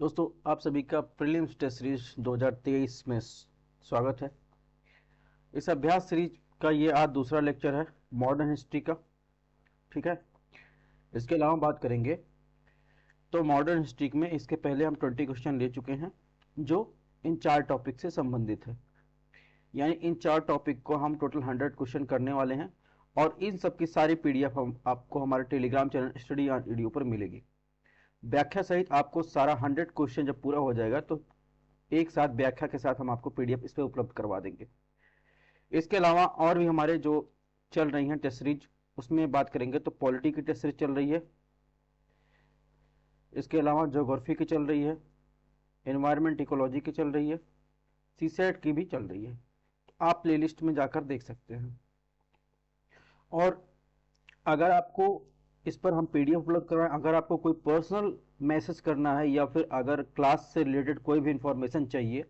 दोस्तों, आप सभी का प्रीलिम्स टेस्ट सीरीज 2023 में स्वागत है। इस अभ्यास सीरीज का ये आज दूसरा लेक्चर है मॉडर्न हिस्ट्री का। ठीक है। इसके अलावा बात करेंगे तो मॉडर्न हिस्ट्री में इसके पहले हम 20 क्वेश्चन ले चुके हैं जो इन चार टॉपिक से संबंधित है। यानी इन चार टॉपिक को हम टोटल 100 क्वेश्चन करने वाले हैं और इन सब की सारी पीडीएफ हम आपको हमारे Telegram channel study on video पर मिलेगी। व्याख्या सहित आपको सारा 100 क्वेश्चन जब पूरा हो जाएगा तो एक साथ व्याख्या के साथ हम आपको पीडीएफ इस पर उपलब्ध करवा देंगे। इसके अलावा और भी हमारे जो चल रही हैं टेस्ट सीरीज, उसमें बात करेंगे तो पॉलिटी की टेस्ट सीरीज चल रही है। इसके अलावा ज्योग्राफी की चल रही है, एनवायरमेंट इकोलॉजी की चल रही है, सीसेट की भी चल रही है। आप प्लेलिस्ट में जाकर देख सकते हैं। और अगर आपको इस पर हम पीडीएफ उपलब्ध करवाएं, अगर आपको कोई पर्सनल मैसेज करना है या फिर अगर क्लास से रिलेटेड कोई भी इंफॉर्मेशन चाहिए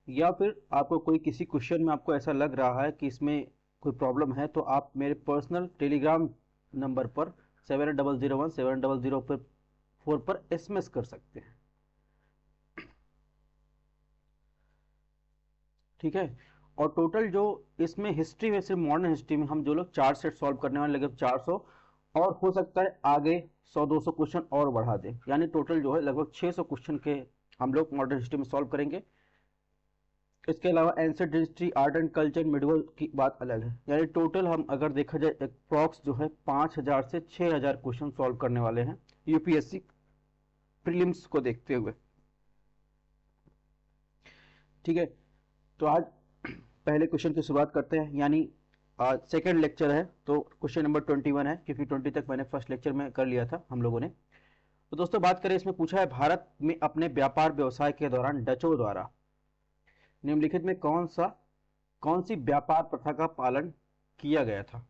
या फिर आपको कोई किसी क्वेश्चन में आपको ऐसा लग रहा है कि इसमें कोई प्रॉब्लम है तो आप मेरे पर्सनल टेलीग्राम नंबर पर 70017004 पर एसएमएस कर सकते हैं। ठीक है। और टोटल जो इसमें हिस्ट्री में से मॉडर्न हिस्ट्री में हम जो लोग 4 सेट सॉल्व करने वाले लगभग 400 और हो सकता है आगे 100-200 क्वेश्चन और बढ़ा दें, यानी टोटल जो है लगभग 600 क्वेश्चन के हम लोग मॉडर्न हिस्ट्री में सॉल्व करेंगे। इसके अलावा ancient history, art and culture, medieval की बात अलग है। यानी टोटल हम अगर देखा जाए अप्रॉक्स जो है 5000 से 6000 क्वेश्चन सॉल्व करने वाले हैं यूपीएससी प्रीलिम्स को देखते हुए। ठीक है। तो आज पहले क्वेश्चन की शुरुआत करते हैं, यानी आज सेकेंड लेक्चर है तो क्वेश्चन नंबर 21 है, क्योंकि 20 तक मैंने फर्स्ट लेक्चर में कर लिया था हम लोगों ने। तो दोस्तों बात करें, इसमें पूछा है भारत में अपने व्यापार व्यवसाय के दौरान डचों द्वारा निम्नलिखित में कौन सी व्यापार प्रथा का पालन किया गया था।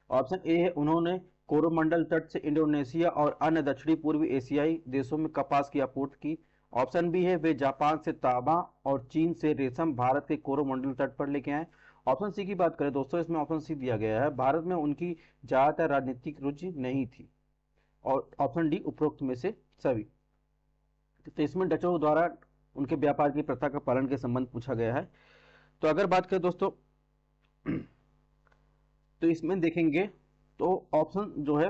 ऑप्शन ए है, उन्होंने कोरोमंडल तट से इंडोनेशिया और अन्य दक्षिणी पूर्वी एशियाई देशों में कपास की आपूर्ति की। ऑप्शन बी है, वे जापान से तांबा और चीन से रेशम भारत के कोरोमंडल तट पर लेके आए। ऑप्शन सी की बात करें दोस्तों, इसमें ऑप्शन सी दिया गया है, भारत में उनकी ज्यादातर राजनीतिक रुचि नहीं थी। और ऑप्शन डी उपरोक्त में से सभी। तो इसमें डचों द्वारा उनके व्यापार की प्रथा का पालन के संबंध पूछा गया है। तो अगर बात करें दोस्तों तो इसमें देखेंगे तो ऑप्शन जो है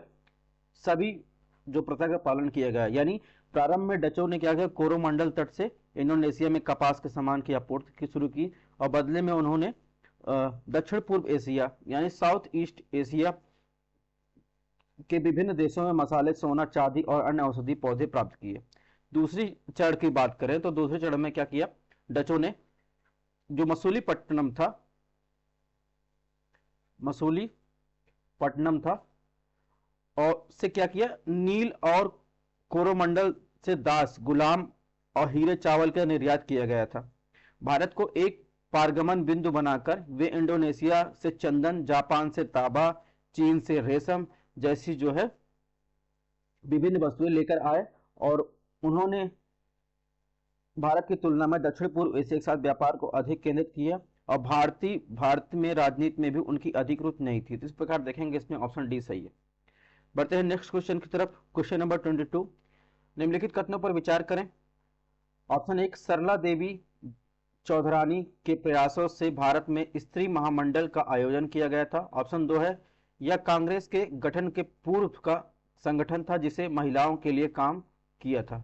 सभी जो प्रथा का पालन किया गया है। यानी प्रारंभ में डचों ने क्या किया, कोरोमंडल तट से इंडोनेशिया में कपास के सामान की आपूर्ति की शुरू की और बदले में उन्होंने दक्षिण पूर्व एशिया यानी साउथ ईस्ट एशिया के विभिन्न देशों में मसाले, सोना, चांदी और अन्य औषधि पौधे प्राप्त किए। दूसरी चरण की बात करें तो दूसरे चरण में क्या किया, डचों ने जो मसूली पट्टनम था और से क्या किया, नील और कोरोमंडल से दास, गुलाम और हीरे चावल का निर्यात किया गया था। भारत को एक पारगमन बिंदु बनाकर वे इंडोनेशिया से चंदन, जापान से तांबा, चीन से रेशम जैसी जो है विभिन्न वस्तुएं लेकर आए और उन्होंने भारत की तुलना में दक्षिण पूर्व एशिया के साथ व्यापार को अधिक केंद्रित किया और भारत में राजनीति में भी उनकी अधिक रुचि नहीं थी। तो इस प्रकार देखेंगे इसमें ऑप्शन डी सही है। बढ़ते हैं नेक्स्ट क्वेश्चन की तरफ। क्वेश्चन नंबर 22, निम्नलिखित कथनों पर विचार करें। ऑप्शन एक, सरला देवी चौधरानी के प्रयासों से भारत में स्त्री महामंडल का आयोजन किया गया था। ऑप्शन दो है, यह कांग्रेस के गठन के पूर्व का संगठन था जिसने महिलाओं के लिए काम किया था।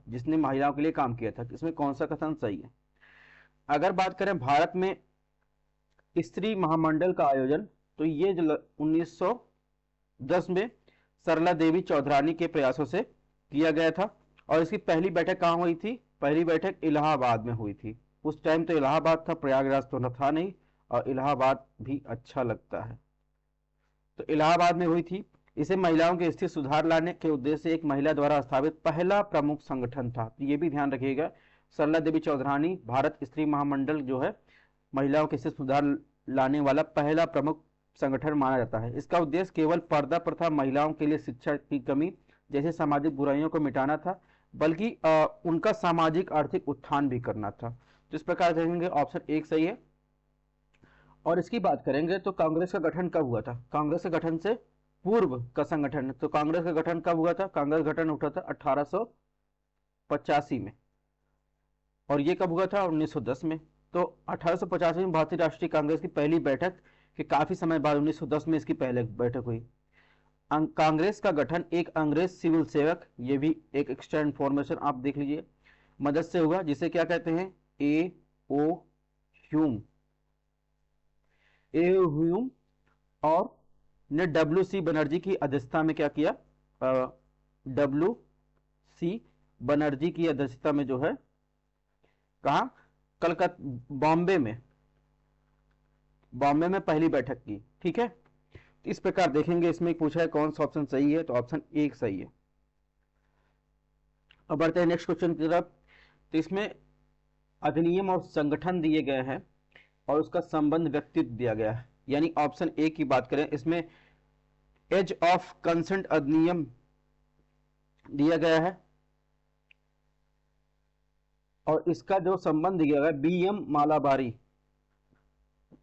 इसमें कौन सा कथन सही है। अगर बात करें भारत में स्त्री महामंडल का आयोजन, तो ये 1910 में सरला देवी चौधरानी के प्रयासों से किया गया था और इसकी पहली बैठक कहां हुई थी, पहली बैठक इलाहाबाद में हुई थी। उस टाइम तो इलाहाबाद था, प्रयागराज तो न था नहीं, और इलाहाबाद भी अच्छा लगता है, तो इलाहाबाद में हुई थी। इसे महिलाओं के स्थिति सुधार लाने के उद्देश्य से एक महिला द्वारा स्थापित पहला प्रमुख संगठन था। तो ये भी ध्यान रखिएगा, सरला देवी चौधरानी भारत स्त्री महामंडल जो है महिलाओं के स्थिति सुधार लाने वाला पहला प्रमुख संगठन माना जाता है। इसका उद्देश्य केवल पर्दा प्रथा, महिलाओं के लिए शिक्षा की कमी जैसे सामाजिक बुराइयों को मिटाना था, बल्कि उनका सामाजिक आर्थिक उत्थान भी करना था। तो इस प्रकार देखेंगे ऑप्शन एक सही है। और इसकी बात करेंगे तो कांग्रेस का गठन कब हुआ था, कांग्रेस के गठन से पूर्व का संगठन। तो कांग्रेस का गठन कब हुआ था, कांग्रेस गठन उठा था 1885 में। और ये कब हुआ था? 1910 में। तो 1850 में भारतीय राष्ट्रीय कांग्रेस की पहली बैठक के काफी समय बाद 1910 में इसकी पहले बैठक हुई। कांग्रेस का गठन एक अंग्रेज सिविल सेवक, ये भी एक एक्स्ट्रा इन्फॉर्मेशन आप देख लीजिए, मदद से हुआ, जिसे क्या कहते हैं? ए ओ ह्यूम। ए ह्यूम और ने डब्ल्यू सी बनर्जी की अध्यक्षता में क्या किया? डब्ल्यू सी बनर्जी की अध्यक्षता में जो है, कहा? कलकत्ता, बॉम्बे में पहली बैठक की। ठीक है, इस प्रकार देखेंगे, इसमें पूछा है कौन सा ऑप्शन सही है, तो ऑप्शन एक सही है। अब बढ़ते हैं नेक्स्ट क्वेश्चन की तरफ। तो इसमें अधिनियम और संगठन दिए गए हैं और उसका संबंध व्यक्तित्व दिया गया है। यानी ऑप्शन ए की बात करें, इसमें एज ऑफ कंसेंट अधिनियम दिया गया है और इसका जो संबंध दिया गया बी.एम. मालाबारी,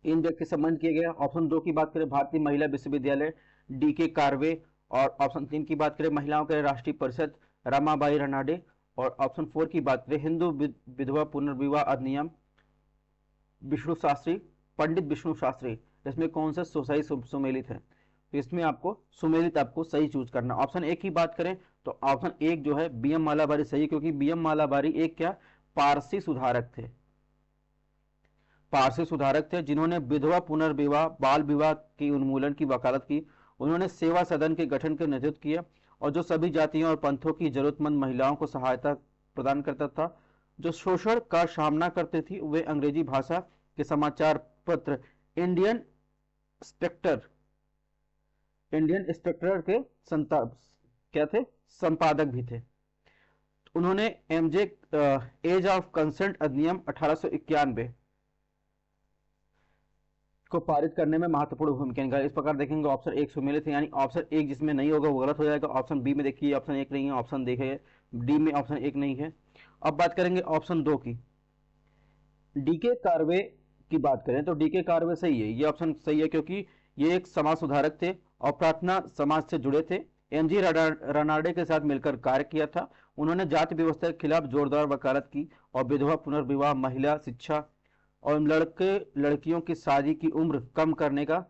इन व्यक्ति संबंध किए गए। ऑप्शन दो की बात करें, भारतीय महिला विश्वविद्यालय, डी.के. कार्वे। और ऑप्शन तीन की बात करें, महिलाओं के राष्ट्रीय परिषद, रमाबाई रनाडे। और ऑप्शन फोर की बात करें, हिंदू विधवा पुनर्विवाह अधिनियम, विष्णु शास्त्री, पंडित विष्णु शास्त्री। इसमें कौन सा सही सुमेलित है? तो इसमें आपको सुमेलित आपको सही चूज करना। ऑप्शन एक की बात करें तो ऑप्शन एक जो है बी.एम. मालाबारी सही, क्योंकि बी.एम. मालाबारी एक क्या? पारसी सुधारक थे। पारसी सुधारक थे जिन्होंने विधवा पुनर्विवाह, बाल विवाह की उन्मूलन की वकालत की। उन्होंने सेवा सदन के गठन का नेतृत्व किया और जो सभी जातियों और पंथों की जरूरतमंद महिलाओं को सहायता प्रदान करता था, जो शोषण का सामना करते थी। वे अंग्रेजी भाषा के समाचार पत्र इंडियन स्पेक्टर के क्या थे? संपादक भी थे। उन्होंने एमजे एज ऑफ कंसेंट अधिनियम 1891 को पारित करने में महत्वपूर्ण भूमिका निभाई। इस प्रकार देखेंगे ऑप्शन एक सुमेलित है, यानी ऑप्शन एक जिसमें नहीं होगा वो गलत हो जाएगा। ऑप्शन बी में देखिए ऑप्शन एक नहीं है, ऑप्शन देखिए डी में ऑप्शन एक नहीं है। अब बात करेंगे ऑप्शन दो की, डी.के. कार्वे की बात करें तो डी.के. कार्वे सही है, ये ऑप्शन सही है, क्योंकि ये एक समाज सुधारक थे और प्रार्थना समाज से जुड़े थे। एम.जी. रनाडे के साथ मिलकर कार्य किया था। उन्होंने जाति व्यवस्था के खिलाफ जोरदार वकालत की और विधवा पुनर्विवाह, महिला शिक्षा और लड़कियों की शादी की उम्र कम करने का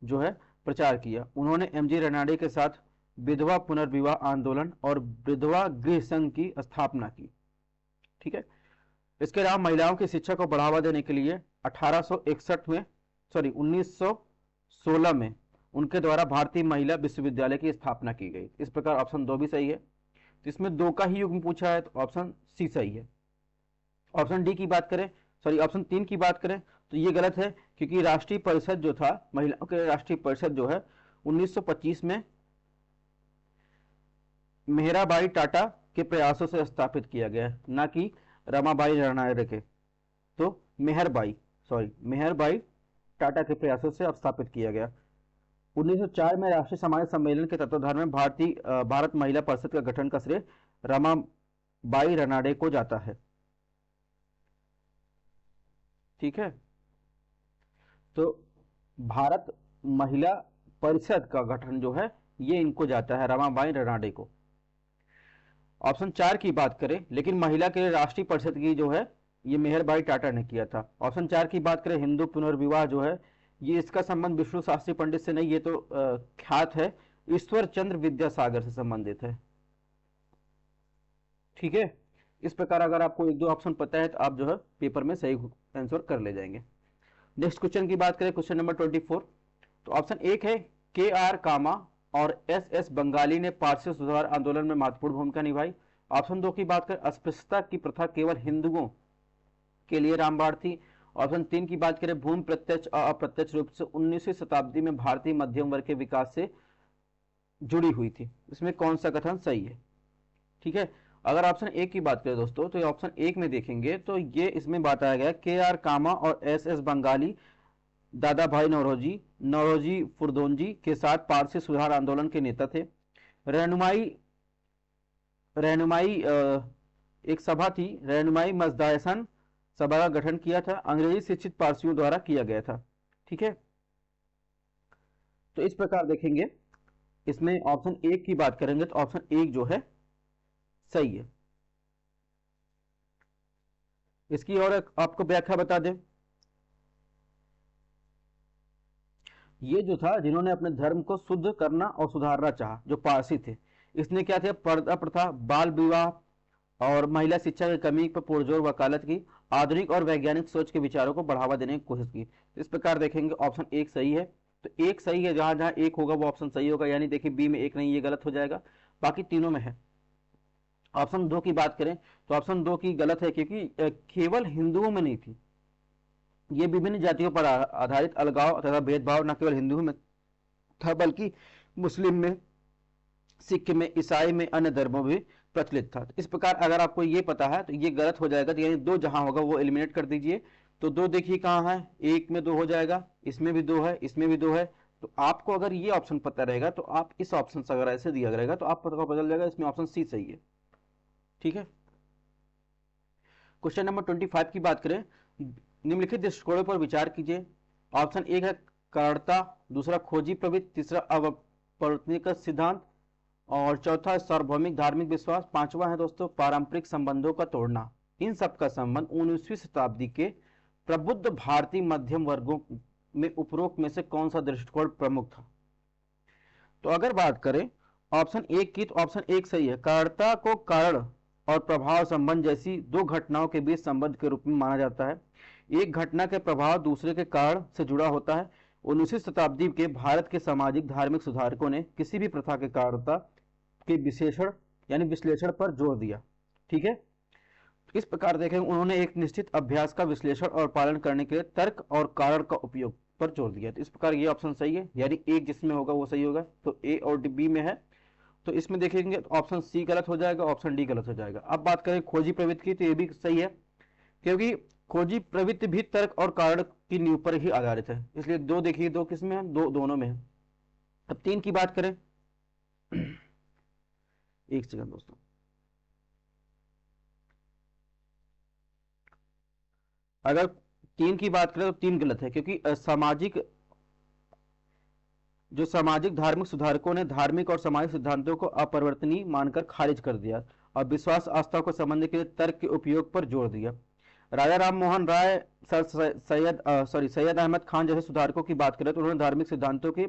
जो है प्रचार किया। उन्होंने एम.जी. रनाडे के साथ विधवा पुनर्विवाह आंदोलन और विधवा गृह संघ की स्थापना की। ठीक है, इसके अलावा महिलाओं की शिक्षा को बढ़ावा देने के लिए 1916 में उनके द्वारा भारतीय महिला विश्वविद्यालय की स्थापना की गई। इस प्रकार ऑप्शन दो भी सही है। तो इसमें दो का ही युग्म पूछा है, तो ऑप्शन सी सही है। ऑप्शन डी की बात करें, ऑप्शन तीन की बात करें तो ये गलत है, क्योंकि राष्ट्रीय परिषद जो था, महिलाओं के राष्ट्रीय परिषद जो है 1925 में मेहराबाई टाटा के प्रयासों से स्थापित किया गया, ना कि रमाबाई रनाडे के। तो मेहरबाई टाटा के प्रयासों से स्थापित किया गया। 1904 में राष्ट्रीय समाज सम्मेलन के तत्वाधान में भारत महिला परिषद का गठन का श्रेय रमाबाई रनाडे को जाता है। ठीक है, तो भारत महिला परिषद का गठन जो है ये इनको जाता है, रमाबाई रनाडे को। ऑप्शन चार की बात करें, लेकिन महिला के राष्ट्रीय परिषद की जो है ये मेहरबाई टाटा ने किया था। ऑप्शन चार की बात करें, हिंदू पुनर्विवाह जो है ये इसका संबंध विष्णु शास्त्री पंडित से नहीं, ये तो ख्यात है, ईश्वर चंद्र विद्यासागर से संबंधित है। ठीक है, इस प्रकार अगर आपको एक दो ऑप्शन पता है तो आप जो है पेपर में सही आंसर कर ले जाएंगे। नेक्स्ट क्वेश्चन की बात करें, क्वेश्चन नंबर 24। तो ऑप्शन एक है के.आर. कामा और एस.एस. बंगाली ने पारसी सुधार आंदोलन में महत्वपूर्ण भूमिका निभाई। ऑप्शन दो की बात करें, अस्पृश्यता की प्रथा केवल हिंदुओं के लिए रामबाण थी। ऑप्शन तीन की बात करें, भूमि प्रत्यक्ष और अप्रत्यक्ष रूप से 19वीं शताब्दी में भारतीय मध्यम वर्ग के विकास से जुड़ी हुई थी। इसमें कौन सा कथन सही है? ठीक है, अगर ऑप्शन एक की बात करें दोस्तों, तो ऑप्शन एक में देखेंगे तो ये इसमें बताया गया के.आर. कामा और एस.एस. बंगाली दादा भाई नौरोजी फुरदोंजी के साथ पारसी सुधार आंदोलन के नेता थे। रहनुमाई एक सभा थी, रहनुमाई मजदायसन सभा का गठन किया था, अंग्रेजी शिक्षित पारसियों द्वारा किया गया था। ठीक है, तो इस प्रकार देखेंगे, इसमें ऑप्शन एक की बात करेंगे तो ऑप्शन एक जो है सही है। इसकी और एक आपको व्याख्या बता दें, ये जो था जिन्होंने अपने धर्म को शुद्ध करना और सुधारना चाहा, जो पारसी थे, इसने क्या किया, पर्दा प्रथा, बाल विवाह और महिला शिक्षा की कमी पर पुरजोर वकालत की, आधुनिक और वैज्ञानिक सोच के विचारों को बढ़ावा देने की कोशिश की। तो इस प्रकार देखेंगे ऑप्शन एक सही है। तो एक सही है, जहां जहां एक होगा वो ऑप्शन सही होगा, यानी देखिए बी में एक नहीं, ये गलत हो जाएगा, बाकी तीनों में है। ऑप्शन दो की बात करें तो ऑप्शन दो की गलत है, क्योंकि केवल हिंदुओं में नहीं थी, ये विभिन्न जातियों पर आधारित अलगाव तथा भेदभाव न केवल हिंदुओं में था, बल्कि मुस्लिम में, सिख में, ईसाई में, अन्य धर्मों में भी प्रचलित था। इस प्रकार अगर आपको ये पता है तो ये गलत हो जाएगा, तो यानी दो जहां होगा वो एलिमिनेट कर दीजिए। तो दो देखिए कहाँ है, एक में दो हो जाएगा, इसमें भी दो है, इसमें भी दो है। तो आपको अगर ये ऑप्शन पता रहेगा तो आप इस ऑप्शन से अगर ऐसे दिया रहेगा तो आप पता बदल जाएगा, इसमें ऑप्शन सी सही है। ठीक है। क्वेश्चन नंबर 25 की बात करें, निम्नलिखित दृष्टिकोणों पर विचार कीजिए। ऑप्शन एक है कारणता, दूसरा खोजी प्रवृत्ति, तीसरा अपरिवर्तनीय सिद्धांत और चौथा सार्वभौमिक धार्मिक विश्वास, पांचवा है दोस्तों पारंपरिक संबंधों का तोड़ना। इन सब का संबंध 19वीं शताब्दी के प्रबुद्ध भारतीय मध्यम वर्गों में उपरोक्त में से कौन सा दृष्टिकोण प्रमुख था? तो अगर बात करें ऑप्शन एक की, तो ऑप्शन एक सही है। कारणता को कारण और प्रभाव संबंध जैसी दो घटनाओं के बीच संबंध के रूप में माना जाता है। एक घटना के प्रभाव दूसरे के कारण से जुड़ा होता है। 19वीं शताब्दी के भारत के सामाजिक धार्मिक सुधारकों ने किसी भी प्रथा के कारणता के विशेषण यानी विश्लेषण पर जोर दिया। ठीक है। इस प्रकार देखें, उन्होंने एक निश्चित अभ्यास का विश्लेषण और पालन करने के लिए तर्क और कारण का उपयोग पर जोर दिया। तो इस प्रकार ये ऑप्शन सही है, यानी एक जिसमें होगा वो सही होगा। तो ए और बी में है, तो इसमें देखेंगे तो ऑप्शन सी गलत हो जाएगा, ऑप्शन डी गलत हो जाएगा। अब बात करें खोजी प्रवृत्ति की, तो ये भी सही है, क्योंकि खोजी प्रवृत्ति भी तर्क और कारण की नींव पर ही आधारित है। इसलिए दो देखिए, दो किसमें है, दो दोनों में है। अब तीन की बात करें एक सेकंड दोस्तों, अगर तीन की बात करें तो तीन गलत है, क्योंकि सामाजिक जो सामाजिक धार्मिक सुधारकों ने धार्मिक और सामाजिक सिद्धांतों को अपरिवर्तनीय मानकर खारिज कर दिया और विश्वास आस्था को समझने के लिए तर्क के उपयोग पर जोर दिया। राजा राम मोहन राय, सैयद अहमद खान जैसे सुधारकों की बात करें तो उन्होंने धार्मिक सिद्धांतों के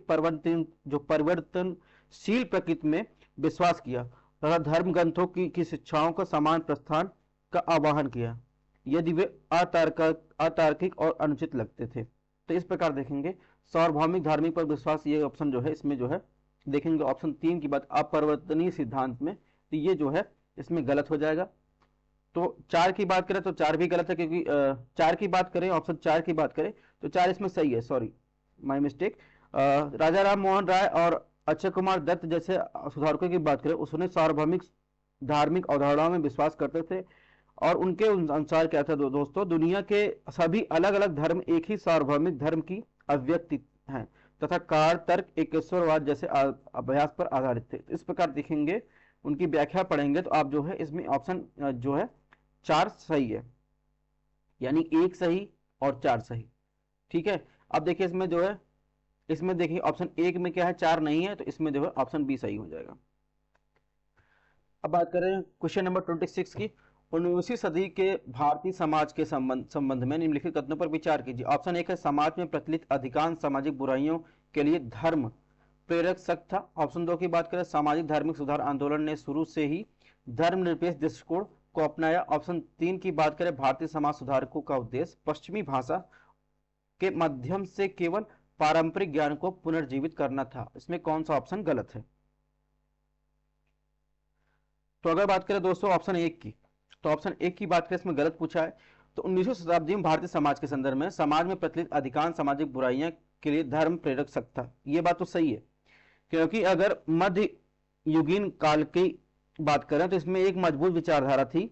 परिवर्तनशील प्रकृति में विश्वास किया तथा धर्म ग्रंथों की शिक्षाओं का समान प्रस्थान का आह्वान किया, यदि वे अतार्किक और अनुचित लगते थे। तो इस प्रकार देखेंगे सार्वभौमिक धार्मिक पर विश्वास, ये ऑप्शन जो है इसमें जो है देखेंगे ऑप्शन तीन की बात अपरिवर्तनीय सिद्धांत में, तो ये जो है इसमें गलत हो जाएगा। तो चार की बात करें तो चार भी गलत है, क्योंकि चार की बात करें, ऑप्शन चार की बात करें तो चार इसमें सही है, सॉरी माय मिस्टेक। राजा राम मोहन राय और अक्षय कुमार दत्त जैसे सुधारकों की बात करें, उसने सार्वभौमिक धार्मिक अवधारणाओं में विश्वास करते थे और उनके अनुसार क्या था दोस्तों, दुनिया के सभी अलग अलग धर्म एक ही सार्वभौमिक धर्म की अभिव्यक्ति हैं तथा कार तर्क एकेश्वरवाद जैसे अभ्यास पर आधारित थे। इस प्रकार देखेंगे, उनकी व्याख्या पढ़ेंगे तो आप जो है इसमें ऑप्शन जो है चार सही है, यानी एक सही और चार सही। ठीक है। अब देखिए इसमें जो है, इसमें देखिए ऑप्शन एक में क्या है, चार नहीं है, तो इसमें जो है ऑप्शन बी सही हो जाएगा। अब बात करें क्वेश्चन नंबर 26 की, 19वीं सदी के भारतीय समाज के संबंध में निम्नलिखित कथनों पर विचार कीजिए। ऑप्शन एक है समाज में प्रचलित अधिकांश सामाजिक बुराइयों के लिए धर्म प्रेरक शक्ति था। ऑप्शन दो की बात करें, सामाजिक धार्मिक सुधार आंदोलन ने शुरू से ही धर्मनिरपेक्ष दृष्टिकोण को अपनाया। ऑप्शन तीन की बात करें, भारतीय समाज सुधारकों का उद्देश्य पश्चिमी भाषा के माध्यम से केवल पारंपरिक ज्ञान को पुनर्जीवित करना था। इसमें कौन सा ऑप्शन गलत है? तो अगर बात करें दोस्तों ऑप्शन एक की, तो ऑप्शन एक की बात करें, इसमें गलत पूछा है। तो 19वीं शताब्दी में भारतीय समाज के संदर्भ में समाज में प्रचलित अधिकांश सामाजिक बुराइयां के लिए धर्म प्रेरक शक्ति था। ये बात तो सही है, क्योंकि अगर मध्य युगीन काल की बात करें तो इसमें एक मजबूत विचारधारा थी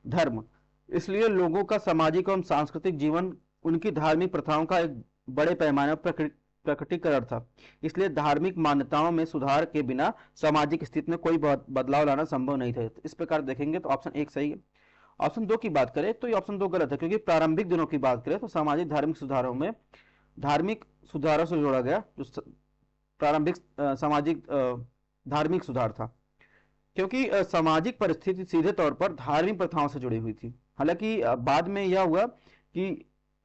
धर्म, इसलिए लोगों का सामाजिक एवं सांस्कृतिक जीवन उनकी धार्मिक प्रथाओं का एक बड़े पैमाने पर प्रकटीकरण था। इसलिए धार्मिक मान्यताओं में सुधार के बिना सामाजिक स्थिति में कोई बदलाव लाना संभव नहीं था। इस प्रकार देखेंगे तो ऑप्शन एक सही है। ऑप्शन दो की बात करें तो ये ऑप्शन दो गलत है, क्योंकि प्रारंभिक दिनों की बात करें तो सामाजिक धार्मिक सुधारों में धार्मिक सुधारों से जोड़ा गया जो प्रारंभिक सामाजिक धार्मिक सुधार था, क्योंकि सामाजिक परिस्थिति सीधे तौर पर धार्मिक प्रथाओं से जुड़ी हुई थी। हालांकि बाद में यह हुआ कि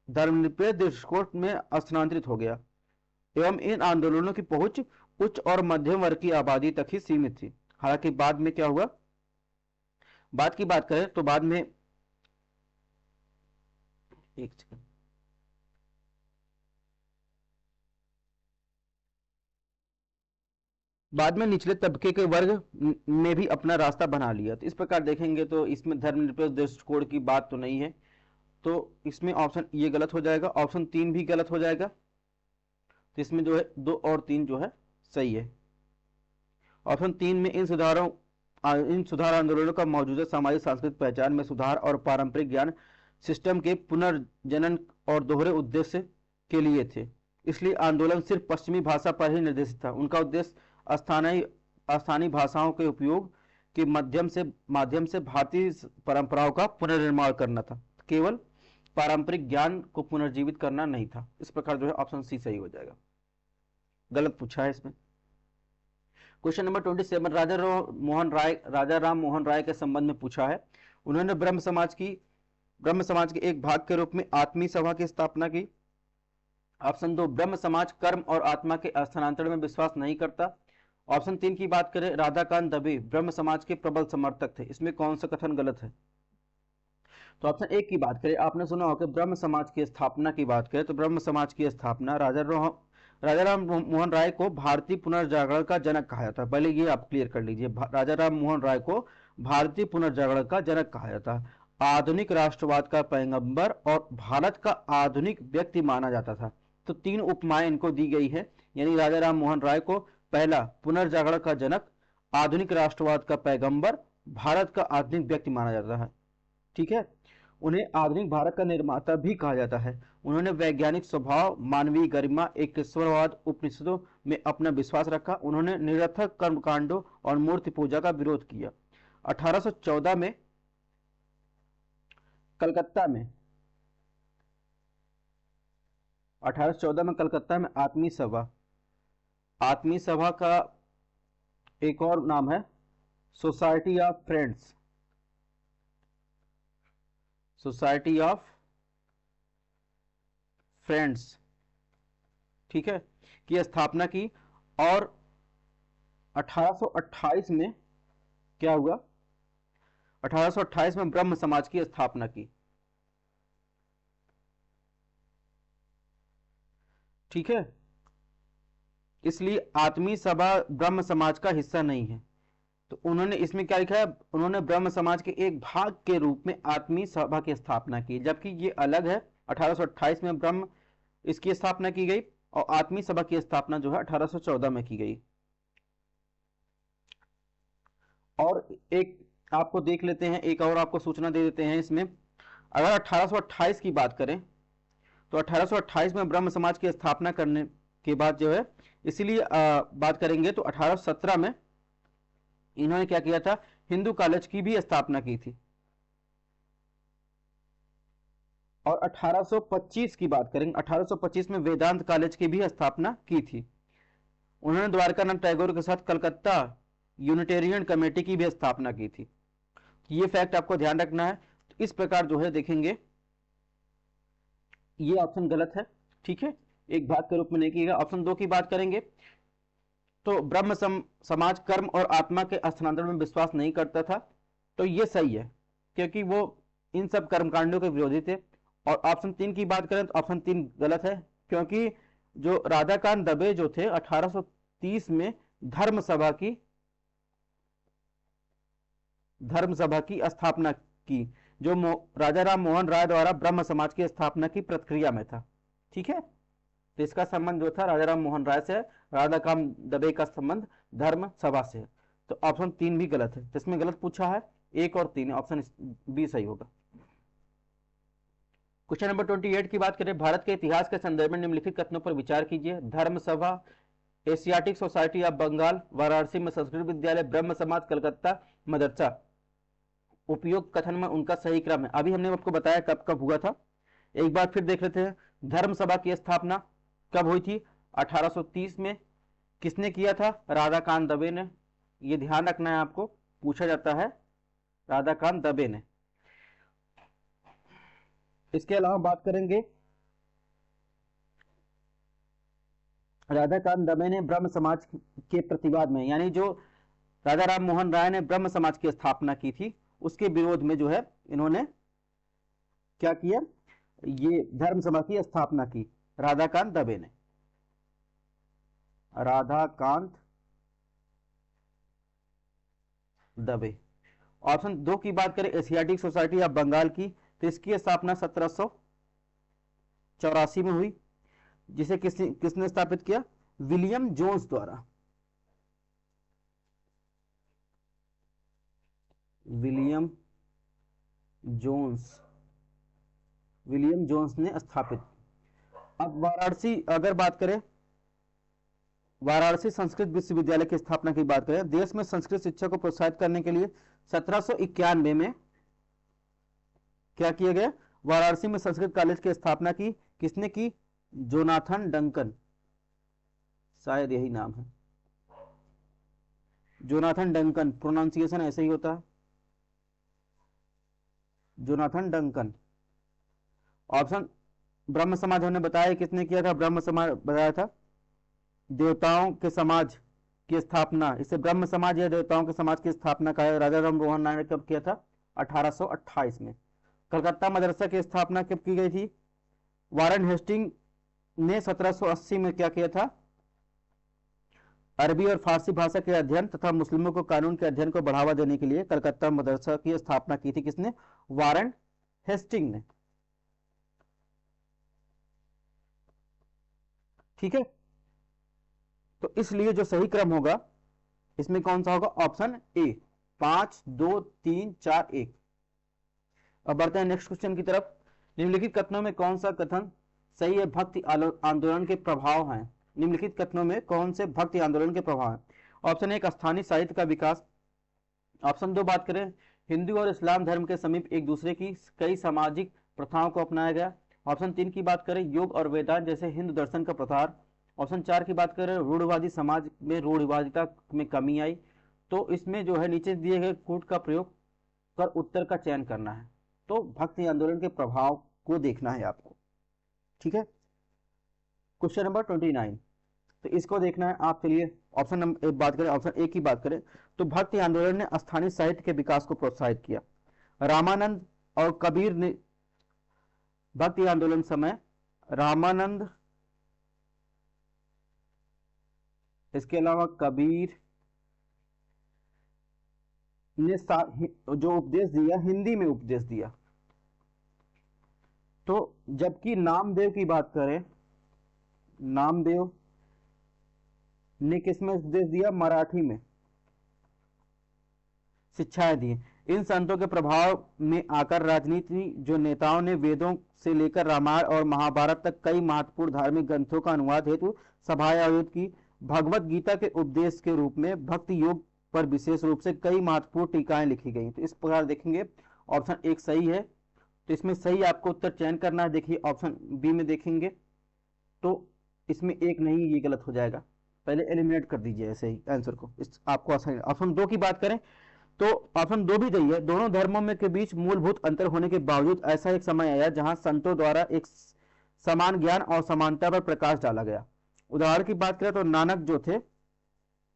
धर्मनिरपेक्ष दृष्टिकोण में स्थानांतरित हो गया एवं इन आंदोलनों की पहुंच उच्च और मध्यम वर्ग की आबादी तक ही सीमित थी। हालांकि बाद में क्या हुआ, बाद की बात करें तो बाद में, एक सेकंड, बाद में निचले तबके के वर्ग ने भी अपना रास्ता बना लिया। तो इस प्रकार देखेंगे तो इसमें धर्मनिरपेक्ष दृष्टिकोण की बात तो नहीं है, तो इसमें ऑप्शन ये गलत हो जाएगा, ऑप्शन 3 भी गलत हो जाएगा। तो इसमें जो है 2 और 3 जो है सही है। ऑप्शन 3 में इन सुधार आंदोलनों का मौजूदा सामाजिक सांस्कृतिक पहचान में सुधार और पारंपरिक ज्ञान सिस्टम के पुनर्जनन और दोहरे उद्देश्य के लिए थे। इसलिए आंदोलन सिर्फ पश्चिमी भाषा पर ही निर्देशित था। उनका उद्देश्य स्थानीय भाषाओं के उपयोग के माध्यम से भारतीय परंपराओं का पुनर्निर्माण करना था, केवल पारंपरिक ज्ञान को पुनर्जीवित करना नहीं था। इस प्रकार जो है ऑप्शन सी सही हो जाएगा। गलत पूछा है इसमें। क्वेश्चन नंबर 27 राजा राम मोहन राय के संबंध में पूछा है। उन्होंने ब्रह्म समाज के एक भाग के रूप में आत्मीय सभा की स्थापना की। ऑप्शन 2, ब्रह्म समाज कर्म और आत्मा के स्थानांतरण में विश्वास नहीं करता। ऑप्शन 3 की बात करें, राधाकांत दबे ब्रह्म समाज के प्रबल समर्थक थे। इसमें कौन सा कथन गलत है? तो ऑप्शन 1 की बात करें, आपने सुना होगा ब्रह्म समाज की स्थापना की बात करें तो ब्रह्म समाज की स्थापना राजा राम मोहन राय को भारतीय पुनर्जागरण का जनक कहा जाता है। पहले ये आप क्लियर कर लीजिए, राजा राम मोहन राय को भारतीय पुनर्जागरण का जनक कहा जाता है। आधुनिक राष्ट्रवाद का पैगंबर और भारत का आधुनिक व्यक्ति माना जाता था। तो 3 उपमाएं इनको दी गई है, यानी राजा राम मोहन राय को पहला पुनर्जागरण का जनक, आधुनिक राष्ट्रवाद का पैगंबर, भारत का आधुनिक व्यक्ति माना जाता है। ठीक है, उन्हें आधुनिक भारत का निर्माता भी कहा जाता है। उन्होंने वैज्ञानिक स्वभाव, मानवीय गरिमा, एकेश्वरवाद, उपनिषदों में अपना विश्वास रखा। उन्होंने निरर्थक कर्मकांडों और मूर्ति पूजा का विरोध किया। 1814 में कलकत्ता में 1814 में कलकत्ता में आत्मीय सभा का एक और नाम है society of friends, society of friends, ठीक है, की स्थापना की। और 1828 में क्या हुआ, 1828 में ब्रह्म समाज की स्थापना की। ठीक है, इसलिए आत्मीय सभा ब्रह्म समाज का हिस्सा नहीं है। तो उन्होंने इसमें क्या लिखा है, उन्होंने ब्रह्म समाज के एक भाग के रूप में आत्मीय सभा की स्थापना की, जबकि ये अलग है। 1828 में ब्रह्म इसकी स्थापना की गई और आत्मीय सभा की स्थापना जो है 1814 में की गई। और एक आपको देख लेते हैं, एक और आपको सूचना दे देते हैं इसमें। अगर 1828 की बात करें तो 1828 में ब्रह्म समाज की स्थापना करने के बाद जो है, इसीलिए बात करेंगे तो 1817 में इन्होंने क्या किया था, हिंदू कॉलेज की भी स्थापना की थी। और 1825 की बात करेंगे, 1825 में वेदांत कॉलेज की भी स्थापना की थी। उन्होंने द्वारकानाथ टैगोर के साथ कलकत्ता यूनिटेरियन कमेटी की भी स्थापना की थी। ये फैक्ट आपको ध्यान रखना है। तो इस प्रकार जो है देखेंगे, ये ऑप्शन गलत है। ठीक है, एक भाग के रूप में नहीं किया। ऑप्शन 2 की बात करेंगे तो ब्रह्म समाज कर्म और आत्मा के स्थानांतरण में विश्वास नहीं करता था। तो ये सही है, क्योंकि वो इन सब कर्मकांडों के विरोधी थे। और ऑप्शन 3 की बात करें तो ऑप्शन 3 गलत है, क्योंकि जो राधाकांत दबे जो थे 1830 में धर्म सभा की स्थापना की, जो राजा राम मोहन राय द्वारा ब्रह्म समाज की स्थापना की प्रक्रिया में था। ठीक है, तो इसका संबंध जो था राजा राम मोहन राय से, राधाकांत दबे का संबंध धर्म सभा से। तो ऑप्शन 3 भी गलत है। जिसमें गलत पूछा है 1 और 3, ऑप्शन बी सही होगा। क्वेश्चन नंबर 28 की बात करें, भारत के इतिहास के संदर्भ में निम्नलिखित कथनों पर विचार कीजिए। Dharma Sabha, Asiatic Society of Bengal, Varanasi में संस्कृत विद्यालय, ब्रह्म समाज, कलकत्ता मदरसा। उपयुक्त कथन में उनका सही क्रम है। अभी हमने आपको बताया कब कब हुआ था, एक बार फिर देख लेते हैं। धर्म सभा की स्थापना कब हुई थी? 1830 में। किसने किया था? राधाकांत दबे ने। ये ध्यान रखना है आपको, पूछा जाता है, राधाकांत दबे ने। इसके अलावा बात करेंगे राधाकांत दवे ने ब्रह्म समाज के प्रतिवाद में, यानी जो राजा राम मोहन राय ने ब्रह्म समाज की स्थापना की थी उसके विरोध में जो है इन्होंने क्या किया, ये धर्म समाज की स्थापना की राधाकांत दवे ने। राधाकांत दवे। ऑप्शन 2 की बात करें एशियाटिक सोसाइटी ऑफ बंगाल की, तो इसकी स्थापना 1784 में हुई, जिसे किसने स्थापित किया, विलियम जोन्स द्वारा। विलियम जोन्स ने स्थापित। अब वाराणसी अगर बात करें, वाराणसी संस्कृत विश्वविद्यालय की स्थापना की बात करें, देश में संस्कृत शिक्षा को प्रोत्साहित करने के लिए 1791 में क्या किया गया, वाराणसी में संस्कृत कॉलेज की स्थापना की। किसने की, जोनाथन डंकन, शायद यही नाम है, जोनाथन डंकन, प्रोनाउंसिएशन ऐसे ही होता है, जोनाथन डंकन। ऑप्शन ब्रह्म समाज हमने बताया किसने किया था, ब्रह्म समाज बताया था, देवताओं के समाज की स्थापना, इसे ब्रह्म समाज या देवताओं के समाज की स्थापना का राजा राम मोहन राय ने कब किया था, 1828 में। कलकत्ता मदरसा की स्थापना कब की गई थी, वारन हेस्टिंग ने 1780 में क्या किया था, अरबी और फारसी भाषा के अध्ययन तथा मुस्लिमों को कानून के अध्ययन को बढ़ावा देने के लिए कलकत्ता मदरसा की स्थापना की थी। किसने, वारन हेस्टिंग ने। ठीक है, तो इसलिए जो सही क्रम होगा इसमें कौन सा होगा, ऑप्शन ए, 5 2 3 4 1। अब बढ़ते हैं नेक्स्ट क्वेश्चन की तरफ। निम्नलिखित कथनों में कौन सा कथन सही है, भक्ति आंदोलन के प्रभाव हैं। निम्नलिखित कथनों में कौन से भक्ति आंदोलन के प्रभाव हैं। ऑप्शन 1 स्थानीय साहित्य का विकास। ऑप्शन 2 बात करें, हिंदू और इस्लाम धर्म के समीप एक दूसरे की कई सामाजिक प्रथाओं को अपनाया गया। ऑप्शन 3 की बात करें, योग और वेदांत जैसे हिंदू दर्शन का प्रसार। ऑप्शन 4 की बात करें, रूढ़वादी समाज में रूढ़वादिता में कमी आई। तो इसमें जो है नीचे दिए गए कूट का प्रयोग कर उत्तर का चयन करना है। तो भक्ति आंदोलन के प्रभाव को देखना है आपको। ठीक है, क्वेश्चन नंबर 29, तो इसको देखना है आप। चलिए ऑप्शन नंबर बात करें, ऑप्शन ए की बात करें तो भक्ति आंदोलन ने स्थानीय साहित्य के विकास को प्रोत्साहित किया। रामानंद और कबीर ने भक्ति आंदोलन समय, रामानंद इसके अलावा कबीर ने जो उपदेश दिया हिंदी में उपदेश दिया। तो जबकि नामदेव की बात करें, नामदेव ने किसमें उपदेश दिया, मराठी में शिक्षाएं दी। इन संतों के प्रभाव में आकर राजनीति जो नेताओं ने वेदों से लेकर रामायण और महाभारत तक कई महत्वपूर्ण धार्मिक ग्रंथों का अनुवाद हेतु सभाएं आयोजित की। भगवत गीता के उपदेश के रूप में भक्ति योग पर विशेष रूप से कई महत्वपूर्ण टीकाएं लिखी गई। तो इस प्रकार देखेंगे ऑप्शन 1 सही है, तो इसमें सही आपको उत्तर चयन करना है। देखिए ऑप्शन बी में देखेंगे तो इसमें 1 नहीं, ये गलत हो जाएगा, पहले एलिमिनेट कर दीजिए ऐसे ही आंसर को, इस आपको आसान। ऑप्शन 2 की बात करें तो ऑप्शन 2 भी सही है। दोनों धर्मों में के बीच मूलभूत अंतर होने के बावजूद ऐसा एक समय आया जहां संतों द्वारा एक समान ज्ञान और समानता पर प्रकाश डाला गया। उदाहरण की बात करें तो नानक जो थे